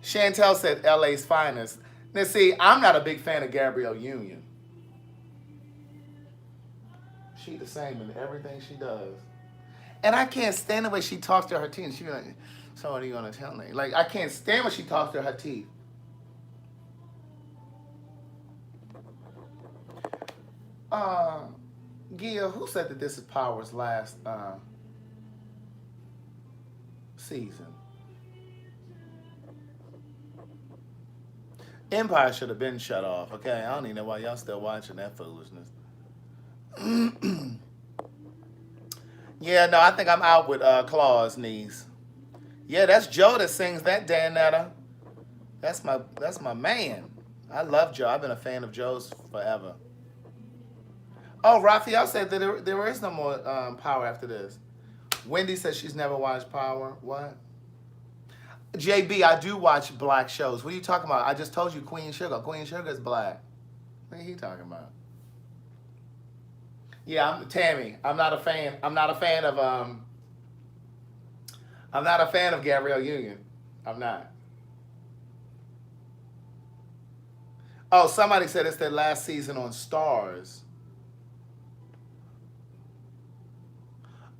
Chantel said LA's finest. Now see, I'm not a big fan of Gabrielle Union. She the same in everything she does. And I can't stand the way she talks to her teeth. She like, so what are you gonna tell me? Like, I can't stand when she talks to her teeth. Gia, who said that this is Power's last season? Empire should have been shut off, okay? I don't even know why y'all still watching that foolishness. Yeah, no, I think I'm out with Claw's niece. Yeah, that's Joe that sings that, Danetta. That's my man. I love Joe. I've been a fan of Joe's forever. Oh, Raphael said that there is no more Power after this. Wendy says she's never watched Power. What? JB, I do watch black shows. What are you talking about? I just told you Queen Sugar. Queen Sugar is black. What are you talking about? Yeah, Tammy. I'm not a fan of Gabrielle Union. I'm not. Oh, somebody said it's their last season on Stars.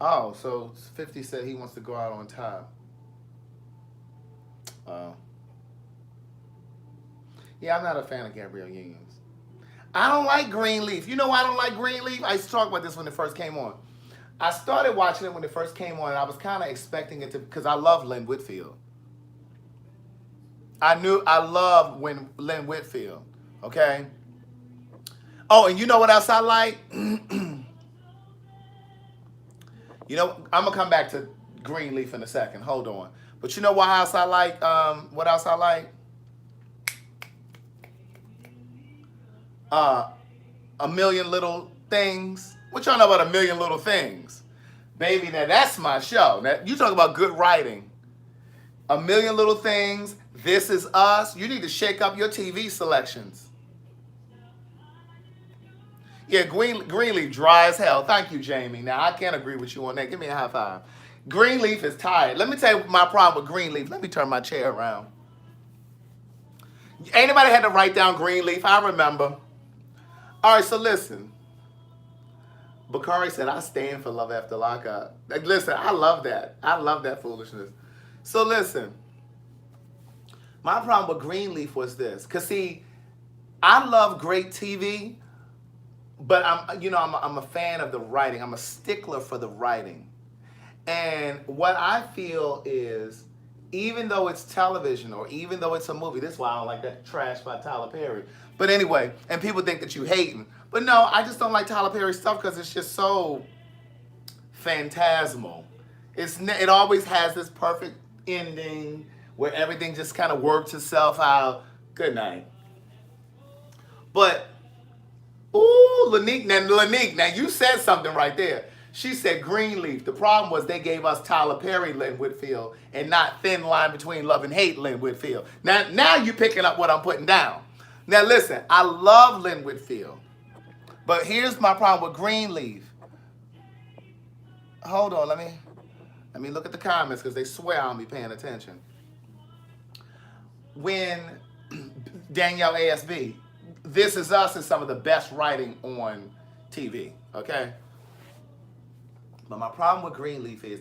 Oh, so 50 said he wants to go out on top. Uh, yeah, I'm not a fan of Gabrielle Unions. I don't like Greenleaf. You know why I don't like Greenleaf? I used to talk about this when it first came on. I started watching it when it first came on, and I was kind of expecting it to, because I love Lynn Whitfield. I loved when Lynn Whitfield. Okay. Oh, and you know what else I like? You know, I'm gonna come back to Greenleaf in a second. Hold on. But you know what else I like? What else I like? Uh, A Million Little Things. What y'all know about A Million Little Things? Baby, now that's my show. Now, you talk about good writing. A Million Little Things. This Is Us. You need to shake up your TV selections. Yeah, Greenleaf dry as hell. Thank you, Jamie. Now, I can't agree with you on that. Give me a high five. Greenleaf is tired. Let me tell you my problem with Greenleaf. Let me turn my chair around. Anybody had to write down Greenleaf? I remember. All right, so listen. Bakari said, I stand for love after lockup. Like, listen, I love that. I love that foolishness. So listen. My problem with Greenleaf was this. Because, see, I love great TV, but I'm a fan of the writing. I'm a stickler for the writing. And what I feel is, even though it's television or even though it's a movie, this is why I don't like that trash by Tyler Perry. But anyway, and people think that you hating. But no, I just don't like Tyler Perry stuff because it's just so phantasmal. It always has this perfect ending where everything just kind of works itself out. Good night. But, ooh, Lanique, now you said something right there. She said Greenleaf. The problem was they gave us Tyler Perry Lynn Whitfield and not Thin Line Between Love and Hate Lynn Whitfield. Now you picking up what I'm putting down. Now listen, I love Lynn Whitfield. But here's my problem with Greenleaf. Hold on, let me look at the comments because they swear I'll be paying attention. When Danielle ASB, This Is Us is some of the best writing on TV, okay? But my problem with Greenleaf is,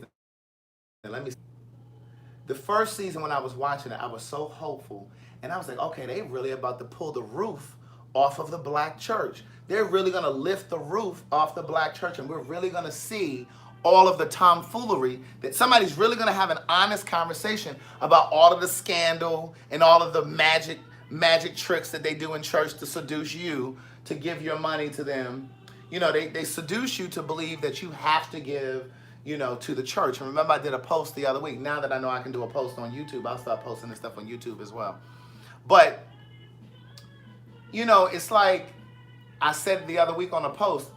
the first season when I was watching it, I was so hopeful. And I was like, okay, they really about to pull the roof off of the black church. They're really going to lift the roof off the black church. And we're really going to see all of the tomfoolery, that somebody's really going to have an honest conversation about all of the scandal and all of the magic tricks that they do in church to seduce you, to give your money to them. You know, they seduce you to believe that you have to give, to the church. And remember, I did a post the other week. Now that I know I can do a post on YouTube, I'll start posting this stuff on YouTube as well. But, it's like I said the other week on a post,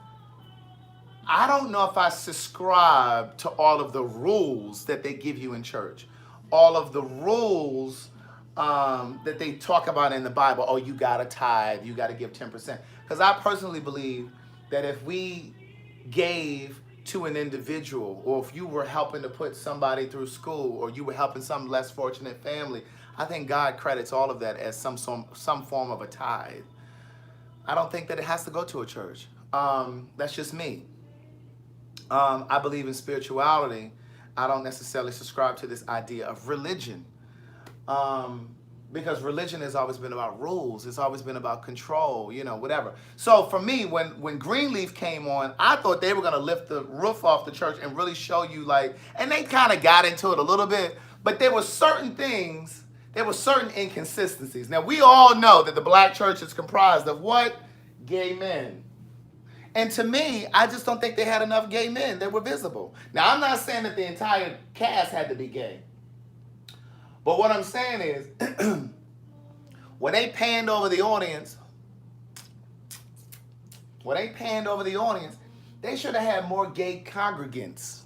I don't know if I subscribe to all of the rules that they give you in church. All of the rules that they talk about in the Bible. Oh, you got to tithe, you got to give 10%. Because I personally believe that if we gave to an individual, or if you were helping to put somebody through school, or you were helping some less fortunate family, I think God credits all of that as some form of a tithe. I don't think that it has to go to a church. That's just me. I believe in spirituality. I don't necessarily subscribe to this idea of religion. Because religion has always been about rules. It's always been about control, whatever. So for me, when Greenleaf came on, I thought they were going to lift the roof off the church and really show you and they kind of got into it a little bit, but there were certain things, there were certain inconsistencies. Now, we all know that the black church is comprised of what? Gay men. And to me, I just don't think they had enough gay men that were visible. Now, I'm not saying that the entire cast had to be gay. But what I'm saying is, when they panned over the audience, they should have had more gay congregants.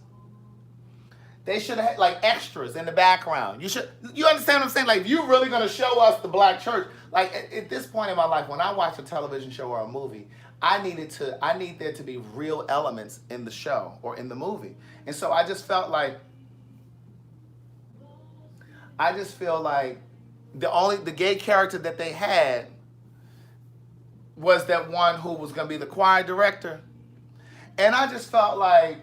They should have had extras in the background. You understand what I'm saying? If you're really gonna show us the black church, at this point in my life, when I watch a television show or a movie, I need there to be real elements in the show or in the movie. And so I just felt like the gay character that they had was that one who was going to be the choir director. And I just felt like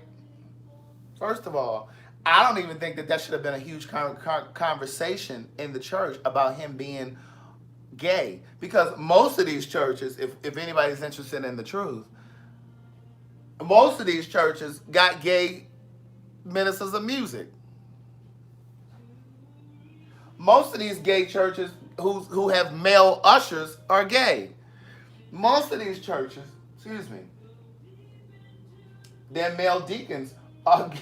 First of all, I don't even think that that should have been a huge conversation in the church about him being gay. Because most of these churches, if anybody's interested in the truth, most of these churches got gay ministers of music. Most of these gay churches who have male ushers are gay. Most of these churches, excuse me, their male deacons are gay.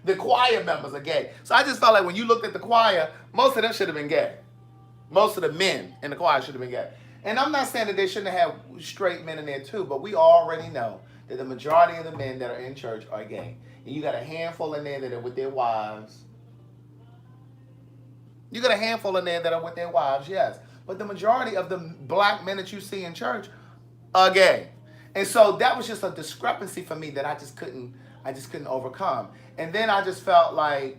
The choir members are gay. So I just felt like when you looked at the choir, most of them should have been gay. Most of the men in the choir should have been gay. And I'm not saying that they shouldn't have straight men in there too, but we already know that the majority of the men that are in church are gay. And you got a handful in there that are with their wives. You got a handful in there that are with their wives, yes. But the majority of the black men that you see in church are gay. And so that was just a discrepancy for me that I just couldn't overcome. And then I just felt like,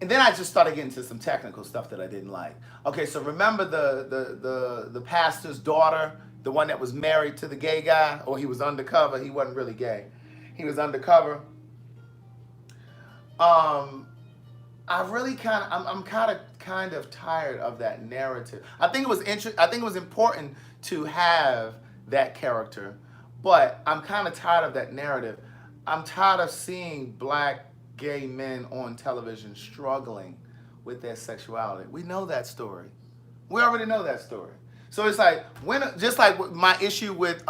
and then I just started getting to some technical stuff that I didn't like. Okay, so remember the pastor's daughter, the one that was married to the gay guy, or he was undercover. He wasn't really gay. He was undercover. I'm kind of tired of that narrative. I think it was important to have that character, but I'm kind of tired of that narrative. I'm tired of seeing black gay men on television struggling with their sexuality. We know that story. We already know that story. So it's like just like my issue with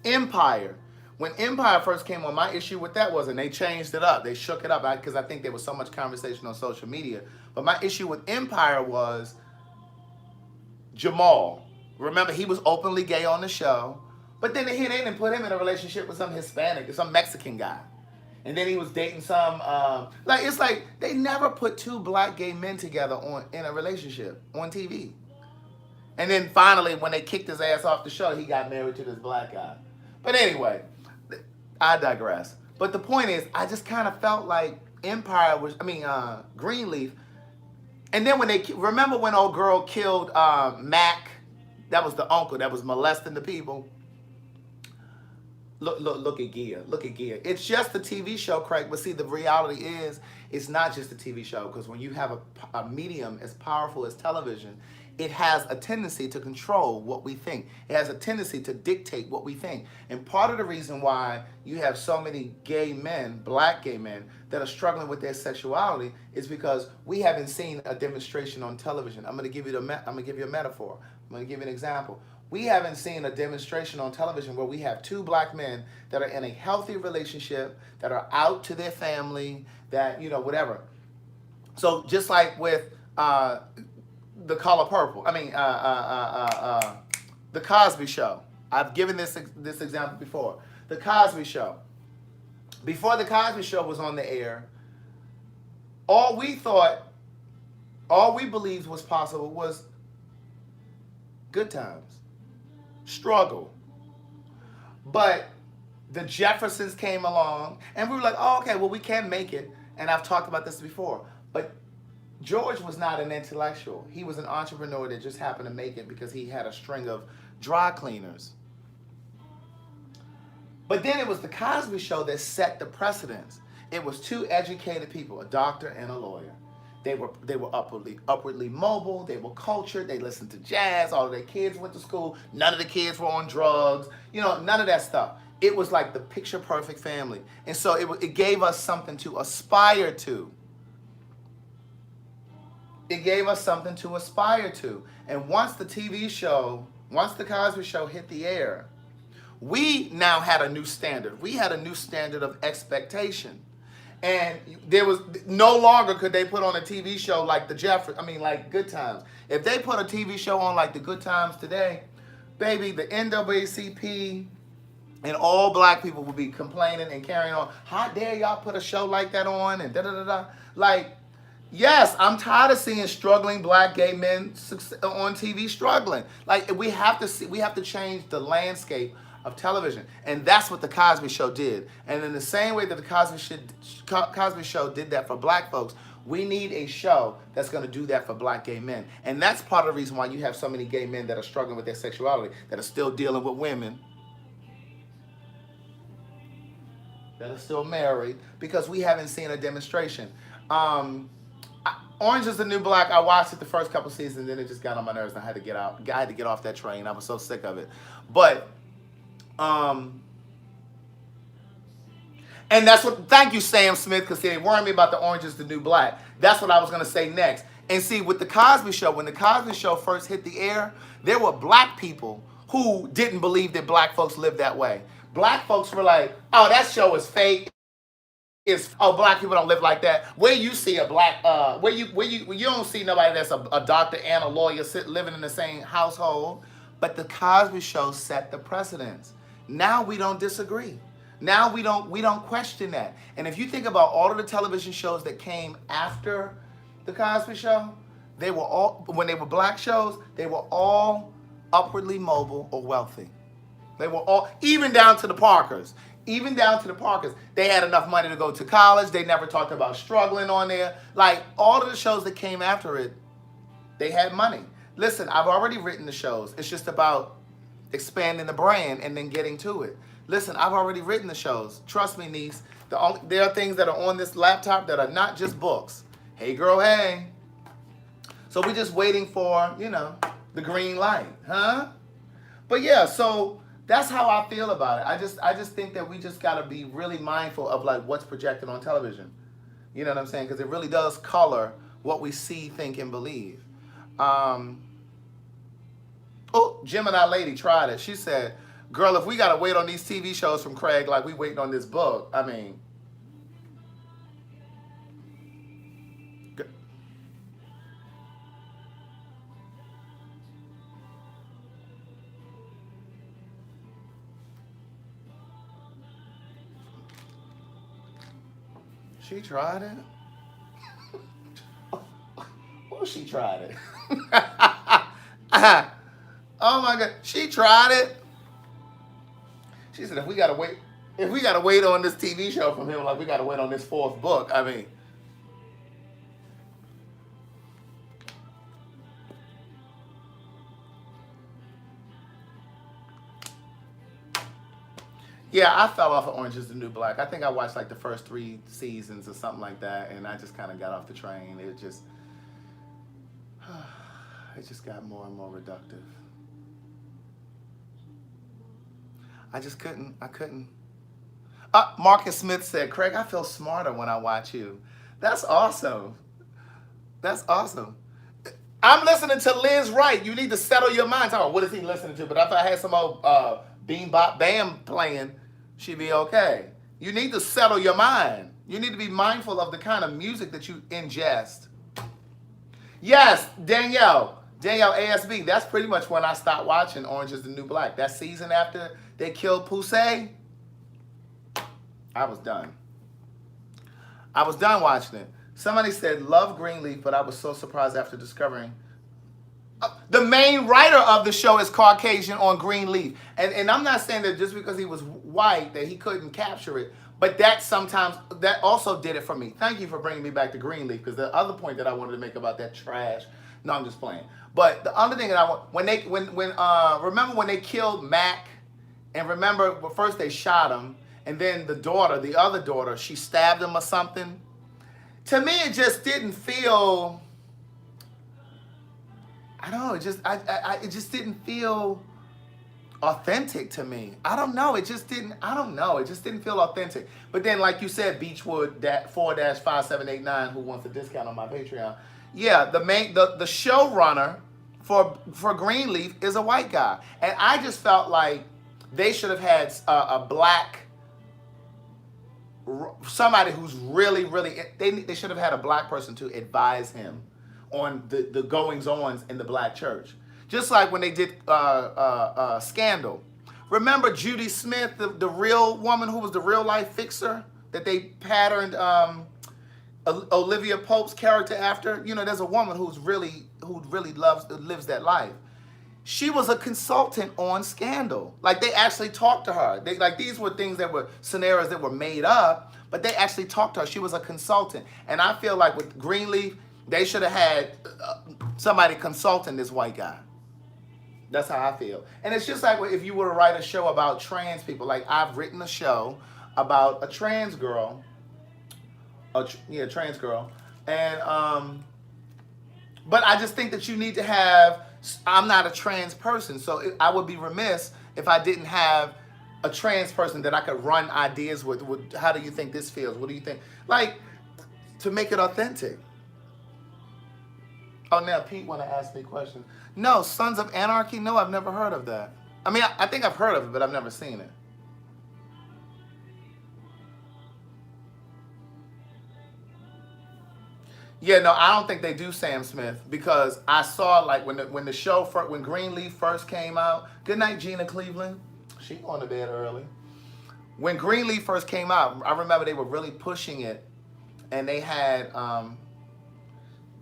Empire. When Empire first came on, my issue with that was, and they changed it up. They shook it up because I think there was so much conversation on social media. But my issue with Empire was Jamal. Remember, he was openly gay on the show. But then they didn't put him in a relationship with some Hispanic, some Mexican guy. And then he was dating some, it's like they never put two black gay men together in a relationship on TV. And then finally, when they kicked his ass off the show, he got married to this black guy. But anyway, I digress. But the point is, I just kind of felt like Greenleaf. And then remember when old girl killed Mac? That was the uncle that was molesting the people. Look at Gia. Look at Gia. It's just a TV show, Craig. But see, the reality is, it's not just a TV show. Because when you have a medium as powerful as television, it has a tendency to control what we think. It has a tendency to dictate what we think. And part of the reason why you have so many gay men, black gay men, that are struggling with their sexuality is because we haven't seen a demonstration on television. I'm going to give you a metaphor. I'm going to give you an example. We haven't seen a demonstration on television where we have two black men that are in a healthy relationship, that are out to their family, that, whatever. So just like with The Color Purple, The Cosby Show. I've given this example before. The Cosby Show. Before The Cosby Show was on the air, all we believed was possible was good times, struggle. But the Jeffersons came along, and we were like, oh, okay, well, we can make it. And I've talked about this before. But George was not an intellectual. He was an entrepreneur that just happened to make it because he had a string of dry cleaners. But then it was The Cosby Show that set the precedence. It was two educated people, a doctor and a lawyer. They were upwardly mobile. They were cultured. They listened to jazz. All of their kids went to school. None of the kids were on drugs. None of that stuff. It was like the picture perfect family. And so it gave us something to aspire to. It gave us something to aspire to. And once the Cosby Show hit the air, we now had a new standard. We had a new standard of expectation. And there was no longer could they put on a TV show like like Good Times. If they put a TV show on like the Good Times today, baby, the NAACP and all black people would be complaining and carrying on. How dare y'all put a show like that on and da-da-da-da. Like, yes, I'm tired of seeing struggling black gay men on TV struggling. Like, we have to change the landscape of television. And that's what The Cosby Show did. And in the same way that The Cosby Show did that for black folks, we need a show that's going to do that for black gay men. And that's part of the reason why you have so many gay men that are struggling with their sexuality, that are still dealing with women. that are still married because we haven't seen a demonstration. Orange is the New Black. I watched it the first couple seasons, then it just got on my nerves, and I had to get out. I had to get off that train. I was so sick of it. But, and that's what. Thank you, Sam Smith, because they warned me about the Orange is the New Black. That's what I was gonna say next. And see, with the Cosby Show, when the Cosby Show first hit the air, there were black people who didn't believe that black folks lived that way. Black folks were like, "Oh, that show is fake. Black people don't live like that." Where you see a black, where you don't see nobody that's a doctor and a lawyer living in the same household. But the Cosby Show set the precedence. Now we don't disagree. Now we don't question that. And if you think about all of the television shows that came after the Cosby Show, they were all, when they were black shows, they were all upwardly mobile or wealthy. They were all, even down to the Parkers. Even down to the Parkers, they had enough money to go to college. They never talked about struggling on there. Like, all of the shows that came after it, they had money. Listen, I've already written the shows. It's just about expanding the brand and then getting to it. Listen, I've already written the shows. Trust me, niece. There are things that are on this laptop that are not just books. Hey, girl, hey. So we're just waiting for, the green light, huh? But yeah, so that's how I feel about it. I just think that we just gotta be really mindful of like what's projected on television. You know what I'm saying? Because it really does color what we see, think, and believe. Gemini lady tried it. She said, "Girl, if we gotta wait on these TV shows from Craig like we waiting on this book, I mean." She tried it? Oh, she tried it. Oh my God, she tried it. She said, if we gotta wait on this TV show from him, like we gotta wait on this fourth book, I mean. Yeah, I fell off of Orange is the New Black. I think I watched like the first 3 seasons or something like that, and I just kind of got off the train. It just got more and more reductive. I couldn't. Marcus Smith said, "Craig, I feel smarter when I watch you." That's awesome. That's awesome. I'm listening to Liz Wright. You need to settle your mind. Oh, what is he listening to? But if I had some old Beam Bop Bam playing, she'd be okay. You need to settle your mind. You need to be mindful of the kind of music that you ingest. Yes, Danielle ASB. That's pretty much when I stopped watching Orange is the New Black. That season after they killed Poussey, I was done. I was done watching it. Somebody said, love Greenleaf, but I was so surprised after discovering. The main writer of the show is Caucasian on Greenleaf. And I'm not saying that just because he was white that he couldn't capture it, but that also did it for me. Thank you for bringing me back to Greenleaf, because the other point that I wanted to make about that trash, no, I'm just playing. But the other thing that I want, remember when they killed Mac, and remember, first they shot him, and then the other daughter, she stabbed him or something. To me, it just didn't feel, I don't know, it just didn't feel authentic to me. I don't know, it just didn't feel authentic. But then, like you said, Beechwood 4-5789, who wants a discount on my Patreon. Yeah, the showrunner for Greenleaf is a white guy. And I just felt like they should have had a black, somebody who's really, they should have had a black person to advise him on the goings-ons in the black church. Just like when they did Scandal. Remember Judy Smith, the real woman who was the real-life fixer that they patterned Olivia Pope's character after? You know, there's a woman who really lives that life. She was a consultant on Scandal. Like, they actually talked to her. These were things that were scenarios that were made up, but they actually talked to her. She was a consultant. And I feel like with Greenleaf, they should have had somebody consulting this white guy. That's how I feel. And it's just like if you were to write a show about trans people. Like, I've written a show about a trans girl, trans girl, and but I just think that you need to have. I'm not a trans person, so I would be remiss if I didn't have a trans person that I could run ideas with. How do you think this feels? What do you think? Like, to make it authentic. Oh, now Pete want to ask me questions. No, Sons of Anarchy. No, I've never heard of that. I mean, I think I've heard of it, but I've never seen it. Yeah, no, I don't think they do Sam Smith because I saw like when the show when Greenleaf first came out. Good night, Gina Cleveland. She going to bed early. When Greenleaf first came out, I remember they were really pushing it, and they had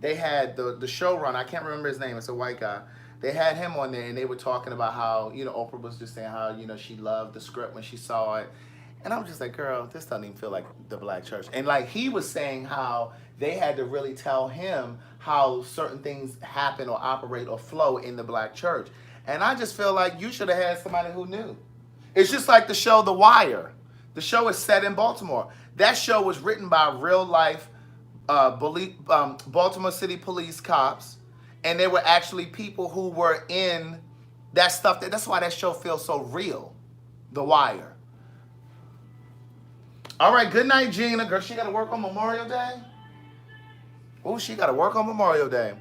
the showrunner. I can't remember his name. It's a white guy. They had him on there, and they were talking about how Oprah was just saying how she loved the script when she saw it, and I was just like, girl, this doesn't even feel like the black church. And like he was saying how they had to really tell him how certain things happen or operate or flow in the black church. And I just feel like you should have had somebody who knew. It's just like the show The Wire. The show is set in Baltimore. That show was written by real life Baltimore City police cops. And they were actually people who were in that stuff. That's why that show feels so real. The Wire. All right, good night, Gina. Girl, she got to work on Memorial Day? Oh, she got to work on Memorial Day.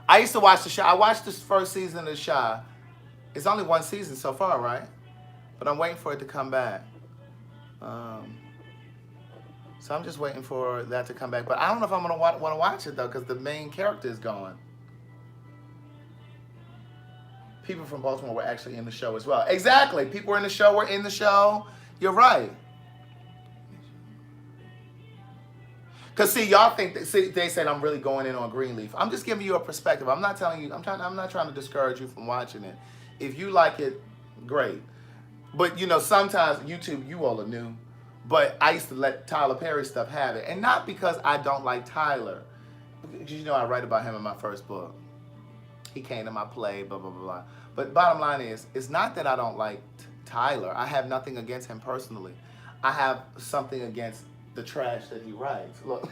I used to watch the show. I watched this first season of the show. It's only one season so far, right? But I'm waiting for it to come back. So I'm just waiting for that to come back. But I don't know if I'm going to want to watch it, though, because the main character is gone. People from Baltimore were actually in the show as well. Exactly. People were in the show. You're right. Because see, y'all think that they said I'm really going in on Greenleaf. I'm just giving you a perspective. I'm not telling you. I'm not trying to discourage you from watching it. If you like it, great. But sometimes YouTube, you all are new. But I used to let Tyler Perry stuff have it, and not because I don't like Tyler. Because I write about him in my first book. He came to my play, blah blah blah blah. But bottom line is, it's not that I don't like Tyler. I have nothing against him personally. I have something against the trash that he writes. Look,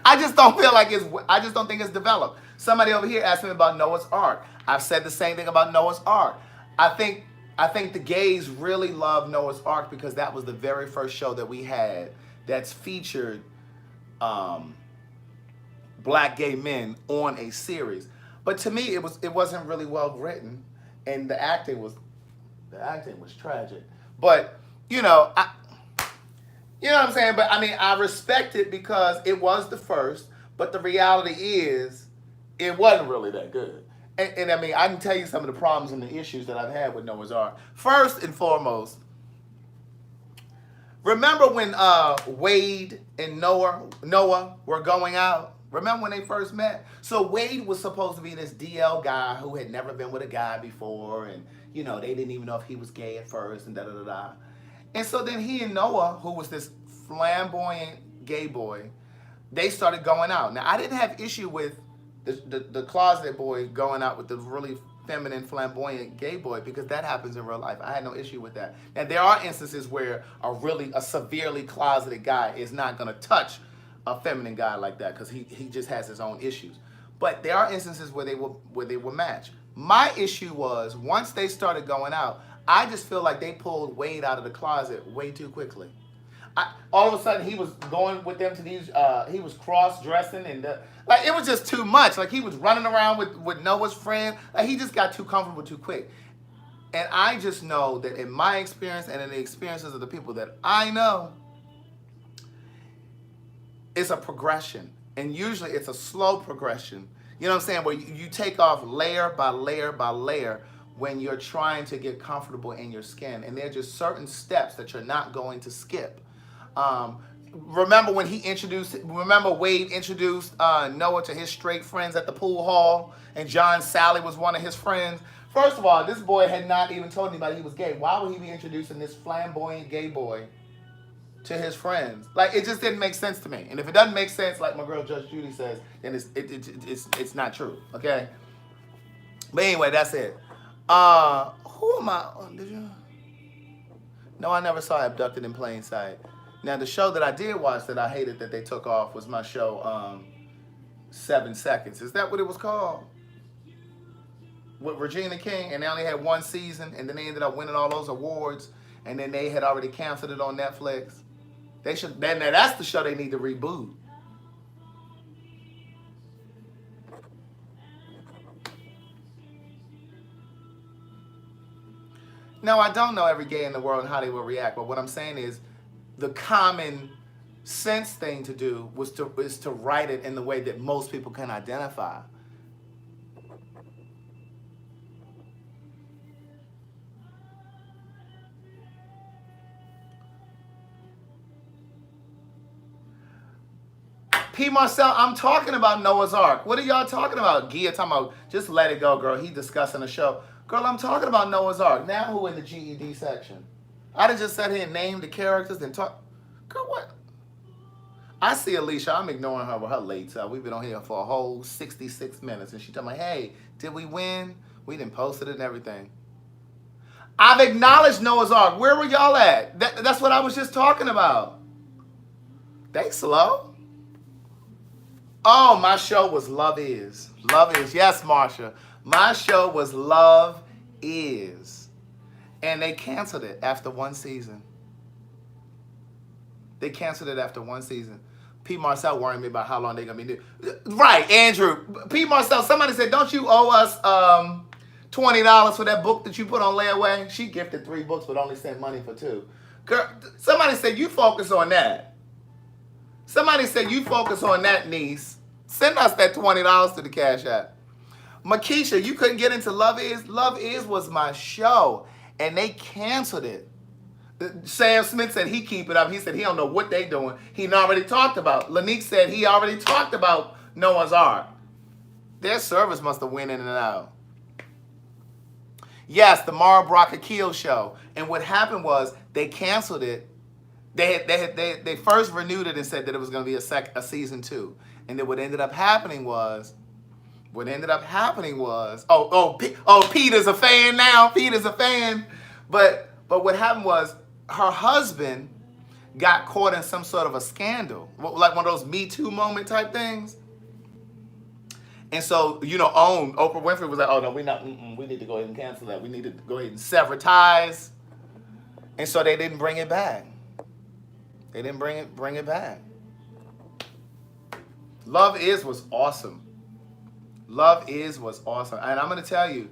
I just don't think it's developed. Somebody over here asked me about Noah's Ark. I've said the same thing about Noah's Ark. I think the gays really love Noah's Ark because that was the very first show that we had that's featured black gay men on a series. But to me, it wasn't really well written, and the acting was tragic. But you know what I'm saying? But I mean, I respect it because it was the first, but the reality is it wasn't really that good. And I mean, I can tell you some of the problems and the issues that I've had with Noah's Ark. First and foremost, remember when Wade and Noah were going out? Remember when they first met? So Wade was supposed to be this DL guy who had never been with a guy before, and they didn't even know if he was gay at first, and da-da-da-da. And so then he and Noah, who was this flamboyant gay boy, they started going out. Now, I didn't have issue with the closet boy going out with the really feminine, flamboyant gay boy because that happens in real life. I had no issue with that. Now, there are instances where a severely closeted guy is not going to touch a feminine guy like that because he just has his own issues. But there are instances where they will match. My issue was once they started going out, I just feel like they pulled Wade out of the closet way too quickly. All of a sudden, he was going with them to these. He was cross-dressing and it was just too much. Like he was running around with Noah's friend. Like he just got too comfortable too quick. And I just know that in my experience and in the experiences of the people that I know, it's a progression, and usually it's a slow progression. You know what I'm saying? Where you take off layer by layer by layer when you're trying to get comfortable in your skin. And there are just certain steps that you're not going to skip. Remember when Wade introduced Noah to his straight friends at the pool hall, and John Sally was one of his friends? First of all, this boy had not even told anybody he was gay. Why would he be introducing this flamboyant gay boy to his friends? Like, it just didn't make sense to me. And if it doesn't make sense, like my girl Judge Judy says, then it's not true, okay? But anyway, that's it. Who am I? Did you? No, I never saw Abducted in Plain Sight. Now, the show that I did watch that I hated that they took off was my show, 7 Seconds. Is that what it was called? With Regina King, and they only had 1 season, and then they ended up winning all those awards, and then they had already canceled it on Netflix. They should. Now that's the show they need to reboot. No, I don't know every gay in the world and how they will react, but what I'm saying is the common sense thing to do is to write it in the way that most people can identify. P. Marcel, I'm talking about Noah's Ark. What are y'all talking about? Gia talking about, just let it go, girl. He discussing the show. Girl, I'm talking about Noah's Ark. Now who in the GED section? I done just sat here and named the characters and talk. Girl, what? I see Alicia. I'm ignoring her with her late self. We've been on here for a whole 66 minutes. And she told me, hey, did we win? We done posted it and everything. I've acknowledged Noah's Ark. Where were y'all at? That's what I was just talking about. They slow. Oh, my show was Love Is. Love Is. Yes, Marsha. My show was Love Is. And they canceled it after 1 season. They canceled it after 1 season. P. Marcel worrying me about how long they're going to be new. Right, Andrew. P. Marcel, somebody said, don't you owe us $20 for that book that you put on layaway? She gifted 3 books but only sent money for 2. Girl, somebody said, you focus on that. Somebody said, you focus on that, niece. Send us that $20 to the Cash App. Makisha, you couldn't get into Love Is? Love Is was my show, and they canceled it. Sam Smith said he keep it up. He said he don't know what they doing. He already talked about. Lanique said he already talked about Noah's Ark. Their service must have went in and out. Yes, the Mara Brock Akil show. And what happened was they canceled it. They first renewed it and said that it was going to be a season 2, and then what ended up happening was, Peter's a fan now. Peter's a fan, but what happened was her husband got caught in some sort of a scandal, like one of those Me Too moment type things, and so Oprah Winfrey was like, oh no, we need to go ahead and cancel that. We need to go ahead and sever ties, and so they didn't bring it back. They didn't bring it back. Love Is was awesome. Love Is was awesome. And I'm going to tell you,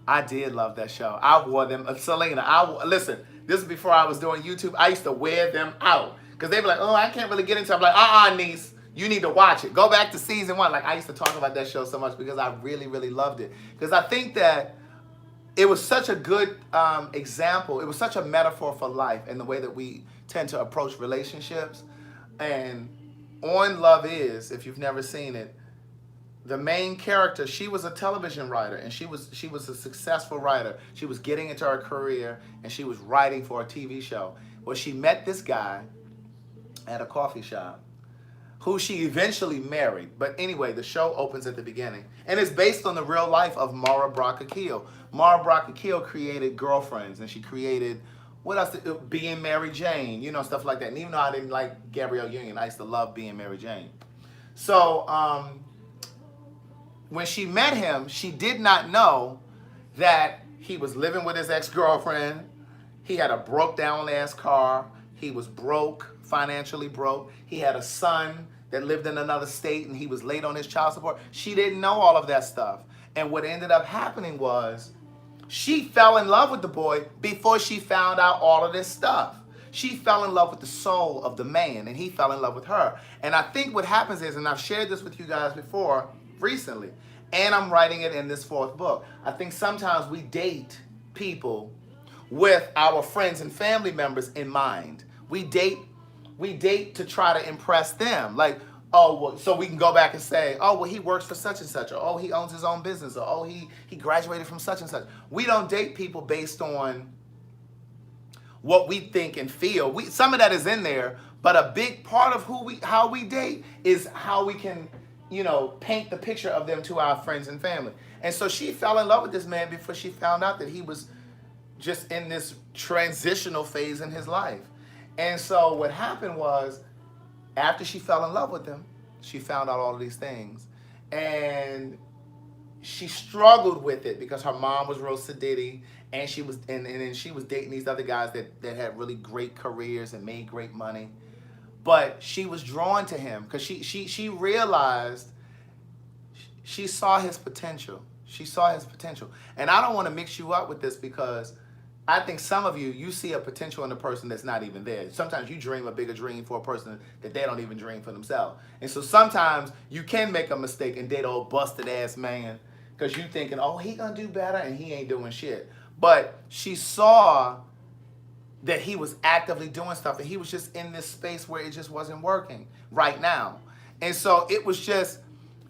I did love that show. I wore them. Selena, listen, this is before I was doing YouTube. I used to wear them out. Because they'd be like, oh, I can't really get into it. I'm like, niece, you need to watch it. Go back to season 1. Like, I used to talk about that show so much because I really, really loved it. Because I think that it was such a good example. It was such a metaphor for life and the way that we tend to approach relationships. And on Love Is, if you've never seen it, the main character, she was a television writer, and she was a successful writer. She was getting into her career, and she was writing for a TV show. Well, she met this guy at a coffee shop, who she eventually married. But anyway, the show opens at the beginning. And it's based on the real life of Mara Brock Akil. Mara Brock Akil created Girlfriends, and she created, what else? Being Mary Jane, stuff like that. And even though I didn't like Gabrielle Union, I used to love Being Mary Jane. So when she met him, she did not know that he was living with his ex-girlfriend. He had a broke down ass car. He was broke, financially broke. He had a son that lived in another state, and he was late on his child support. She didn't know all of that stuff. And what ended up happening was she fell in love with the boy before she found out all of this stuff. She fell in love with the soul of the man, and he fell in love with her. And I think what happens is, and I've shared this with you guys before recently, and I'm writing it in this 4th book, I think sometimes we date people with our friends and family members in mind. We date to try to impress them. Like, oh, well, so we can go back and say, oh, well, he works for such and such, or oh, he owns his own business, or oh, he graduated from such and such. We don't date people based on what we think and feel. Some of that is in there, but a big part of how we date is how we can, paint the picture of them to our friends and family. And so she fell in love with this man before she found out that he was just in this transitional phase in his life. And so what happened was, after she fell in love with him, she found out all of these things. And she struggled with it because her mom was real sedity, and she was dating these other guys that had really great careers and made great money. But she was drawn to him because she realized, she saw his potential. She saw his potential. And I don't want to mix you up with this, because I think some of you see a potential in a person that's not even there. Sometimes you dream a bigger dream for a person that they don't even dream for themselves. And so sometimes you can make a mistake and date an old busted ass man because you thinking, oh, he gonna do better, and he ain't doing shit. But she saw that he was actively doing stuff, and he was just in this space where it just wasn't working right now. And so it was just,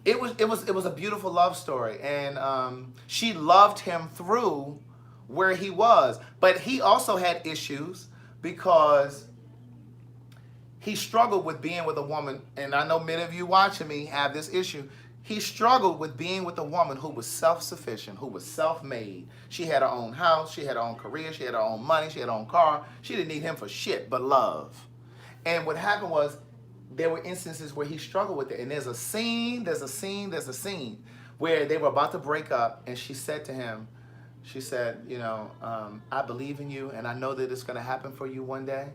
it was a beautiful love story. And she loved him through where he was. But he also had issues because he struggled with being with a woman, and I know many of you watching me have this issue. He struggled with being with a woman who was self-sufficient, who was self-made. She had her own house, she had her own career, she had her own money, she had her own car. She didn't need him for shit but love. And what happened was, there were instances where he struggled with it. And there's a scene where they were about to break up, and she said to him, she said, you know, I believe in you, and I know that it's going to happen for you one day.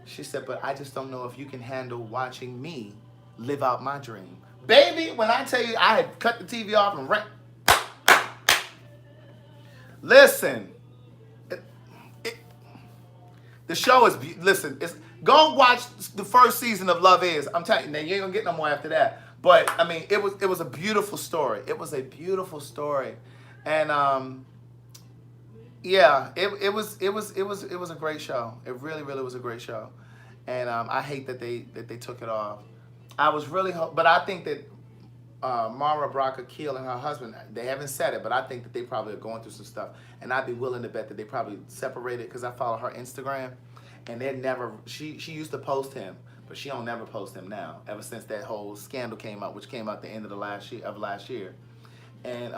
She said, but I just don't know if you can handle watching me live out my dream. Baby, when I tell you I had cut the TV off and ran. Listen, the show is, listen, go watch the first season of Love Is. I'm telling you, now you ain't gonna get no more after that. But I mean, it was a beautiful story. It was a beautiful story. And yeah, it was a great show. It really was a great show. And I hate that they took it off. I was really but I think that Mara Brock Akil and her husband, they haven't said it, but I think that they probably are going through some stuff. And I'd be willing to bet that they probably separated, because I follow her Instagram, and they never, she used to post him, but she don't never post him now, ever since that whole scandal came out, which came out the end of last year. And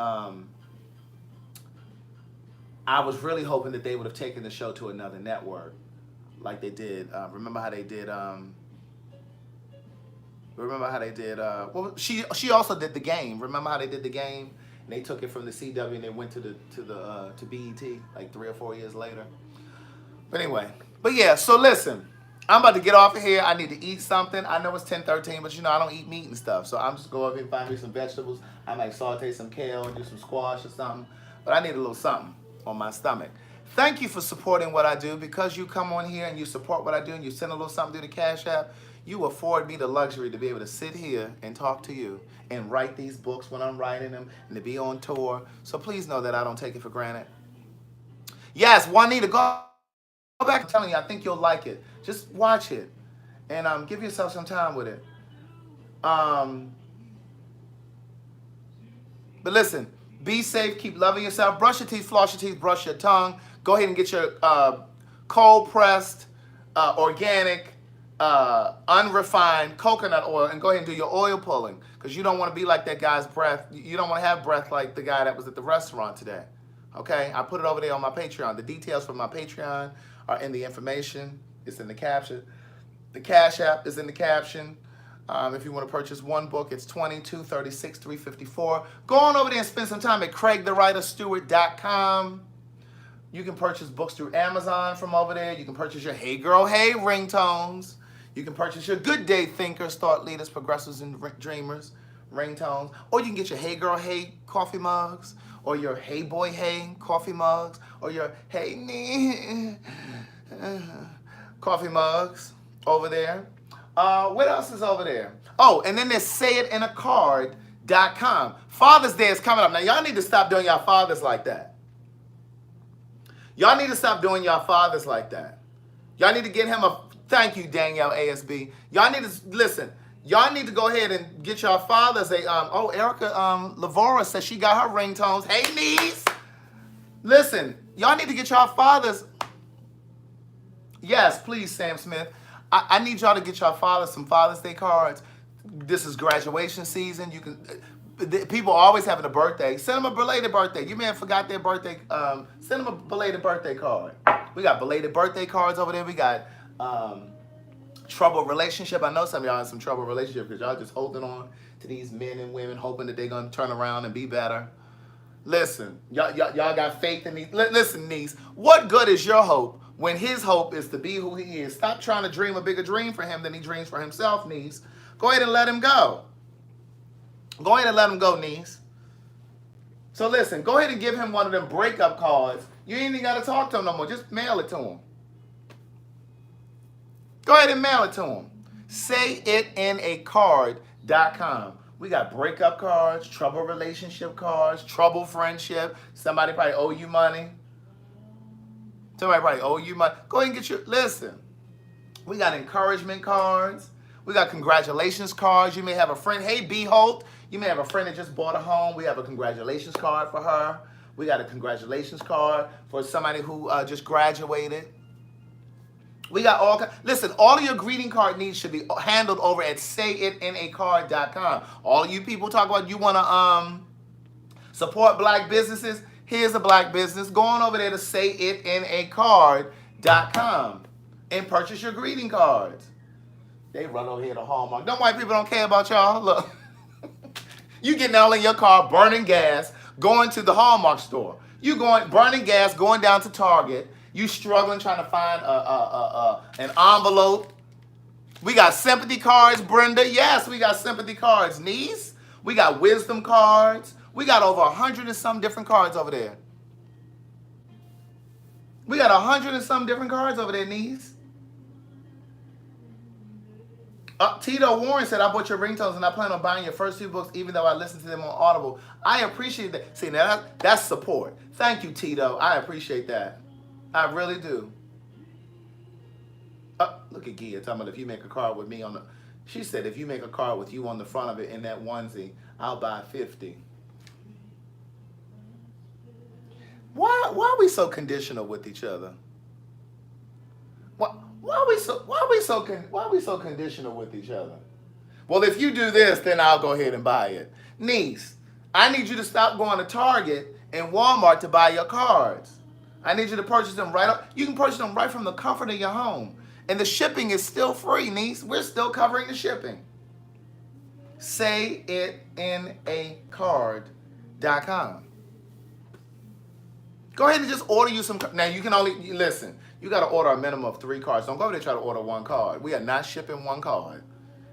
I was really hoping that they would have taken the show to another network, like they did. Remember how they did? Well, she also did The Game. Remember how they did The Game? And they took it from the CW and they went to BET like 3 or 4 years later. But anyway, yeah. So listen, I'm about to get off of here. I need to eat something. I know it's 10:13, but you know I don't eat meat and stuff, so I'm just going over here and find me some vegetables. I might saute some kale and do some squash or something. But I need a little something on my stomach. Thank you for supporting what I do. Because you come on here and you support what I do and you send a little something through the Cash App, you afford me the luxury to be able to sit here and talk to you and write these books when I'm writing them and to be on tour. So please know that I don't take it for granted. Yes, Juanita, go back. I'm telling you, I think you'll like it. Just watch it and give yourself some time with it. But listen, be safe, keep loving yourself, brush your teeth, floss your teeth, brush your tongue. Go ahead and get your cold pressed, organic, unrefined coconut oil, and go ahead and do your oil pulling, because you don't want to be like that guy's breath. You don't want to have breath like the guy that was at the restaurant today. Okay, I put it over there on my Patreon. The details for my Patreon are in the information. It's in the caption. The Cash App is in the caption. If you want to purchase one book, it's $22, $36, $354. Go on over there and spend some time at CraigTheWriterStewart.com. You can purchase books through Amazon from over there. You can purchase your Hey Girl Hey ringtones. You can purchase your Good Day Thinkers, Thought Leaders, Progressives, and Dreamers ringtones. Or you can get your Hey Girl Hey coffee mugs, or your Hey Boy Hey coffee mugs, or your Hey Nee coffee mugs over there. What else is over there? Oh, and then there's sayitinaCard.com. Father's Day is coming up. Now, y'all need to stop doing y'all fathers like that. Y'all need to stop doing y'all fathers like that. Y'all need to get him a, thank you, Danielle ASB. Y'all need to, listen, y'all need to go ahead and get y'all fathers a, oh, Erica Lavora says she got her ringtones. Hey, niece. Listen, y'all need to get y'all fathers. Yes, please, Sam Smith. I need y'all to get y'all fathers some Father's Day cards. This is graduation season. You can People are always having a birthday. Send them a belated birthday. You may have forgot their birthday. Send them a belated birthday card. We got belated birthday cards over there. We got trouble relationship. I know some of y'all in some trouble relationship because y'all just holding on to these men and women, hoping that they're going to turn around and be better. Listen, y'all got faith in these. Listen, niece, what good is your hope when his hope is to be who he is? Stop trying to dream a bigger dream for him than he dreams for himself, niece. Go ahead and let him go. Go ahead and let him go, niece. So listen, go ahead and give him one of them breakup cards. You ain't even got to talk to him no more. Just mail it to him. Go ahead and mail it to him. SayItInACard.com. We got breakup cards, trouble relationship cards, trouble friendship. Somebody probably owe you money. Somebody probably owe you money. Go ahead and get your, listen. We got encouragement cards. We got congratulations cards. You may have a friend, hey, B. Holt. You may have a friend that just bought a home. We have a congratulations card for her. We got a congratulations card for somebody who just graduated. We got all, listen, all of your greeting card needs should be handled over at SayItInACard.com. All of you people talk about you want to support black businesses. Here's a black business. Go on over there to SayItInACard.com and purchase your greeting cards. They run over here to Hallmark. Them white people don't care about y'all. Look, you getting all in your car, burning gas, going to the Hallmark store. You going burning gas, going down to Target. You struggling trying to find an envelope. We got sympathy cards, Brenda. Yes, we got sympathy cards, niece. We got wisdom cards. We got over 100 and some different cards over there. We got 100 and some different cards over there, niece. Tito Warren said, I bought your ringtones and I plan on buying your first 2 books even though I listened to them on Audible. I appreciate that. See, now that's support. Thank you, Tito. I appreciate that. I really do. Look at Gia talking about if you make a card with me on the... She said if you make a card with you on the front of it in that onesie, I'll buy 50. Why are we so conditional with each other? Why are we so conditional with each other? Well, if you do this, then I'll go ahead and buy it. Niece, I need you to stop going to Target and Walmart to buy your cards. I need you to purchase them right up. You can purchase them right from the comfort of your home. And the shipping is still free, niece. We're still covering the shipping. SayItInACard.com. Go ahead and just order you some. Now, you can only, listen, you got to order a minimum of 3 cards. Don't go over there and try to order 1 card. We are not shipping 1 card.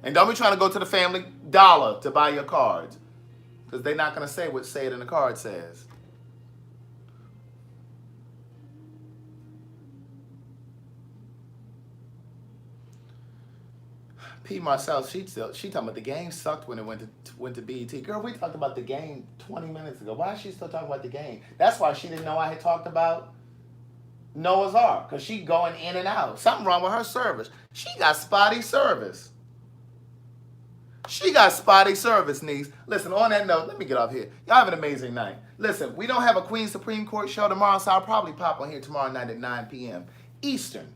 And don't be trying to go to the Family Dollar to buy your cards. Because they're not going to say what Say It in the Card says. P. Marcel, she talking about the game sucked when it went to BET. Girl, we talked about the game 20 minutes ago. Why is she still talking about the game? That's why she didn't know I had talked about Noah's Ark, because she going in and out. Something wrong with her service. She got spotty service. She got spotty service, niece. Listen, on that note, let me get off here. Y'all have an amazing night. Listen, we don't have a Queen Supreme Court show tomorrow, so I'll probably pop on here tomorrow night at 9 p.m. Eastern.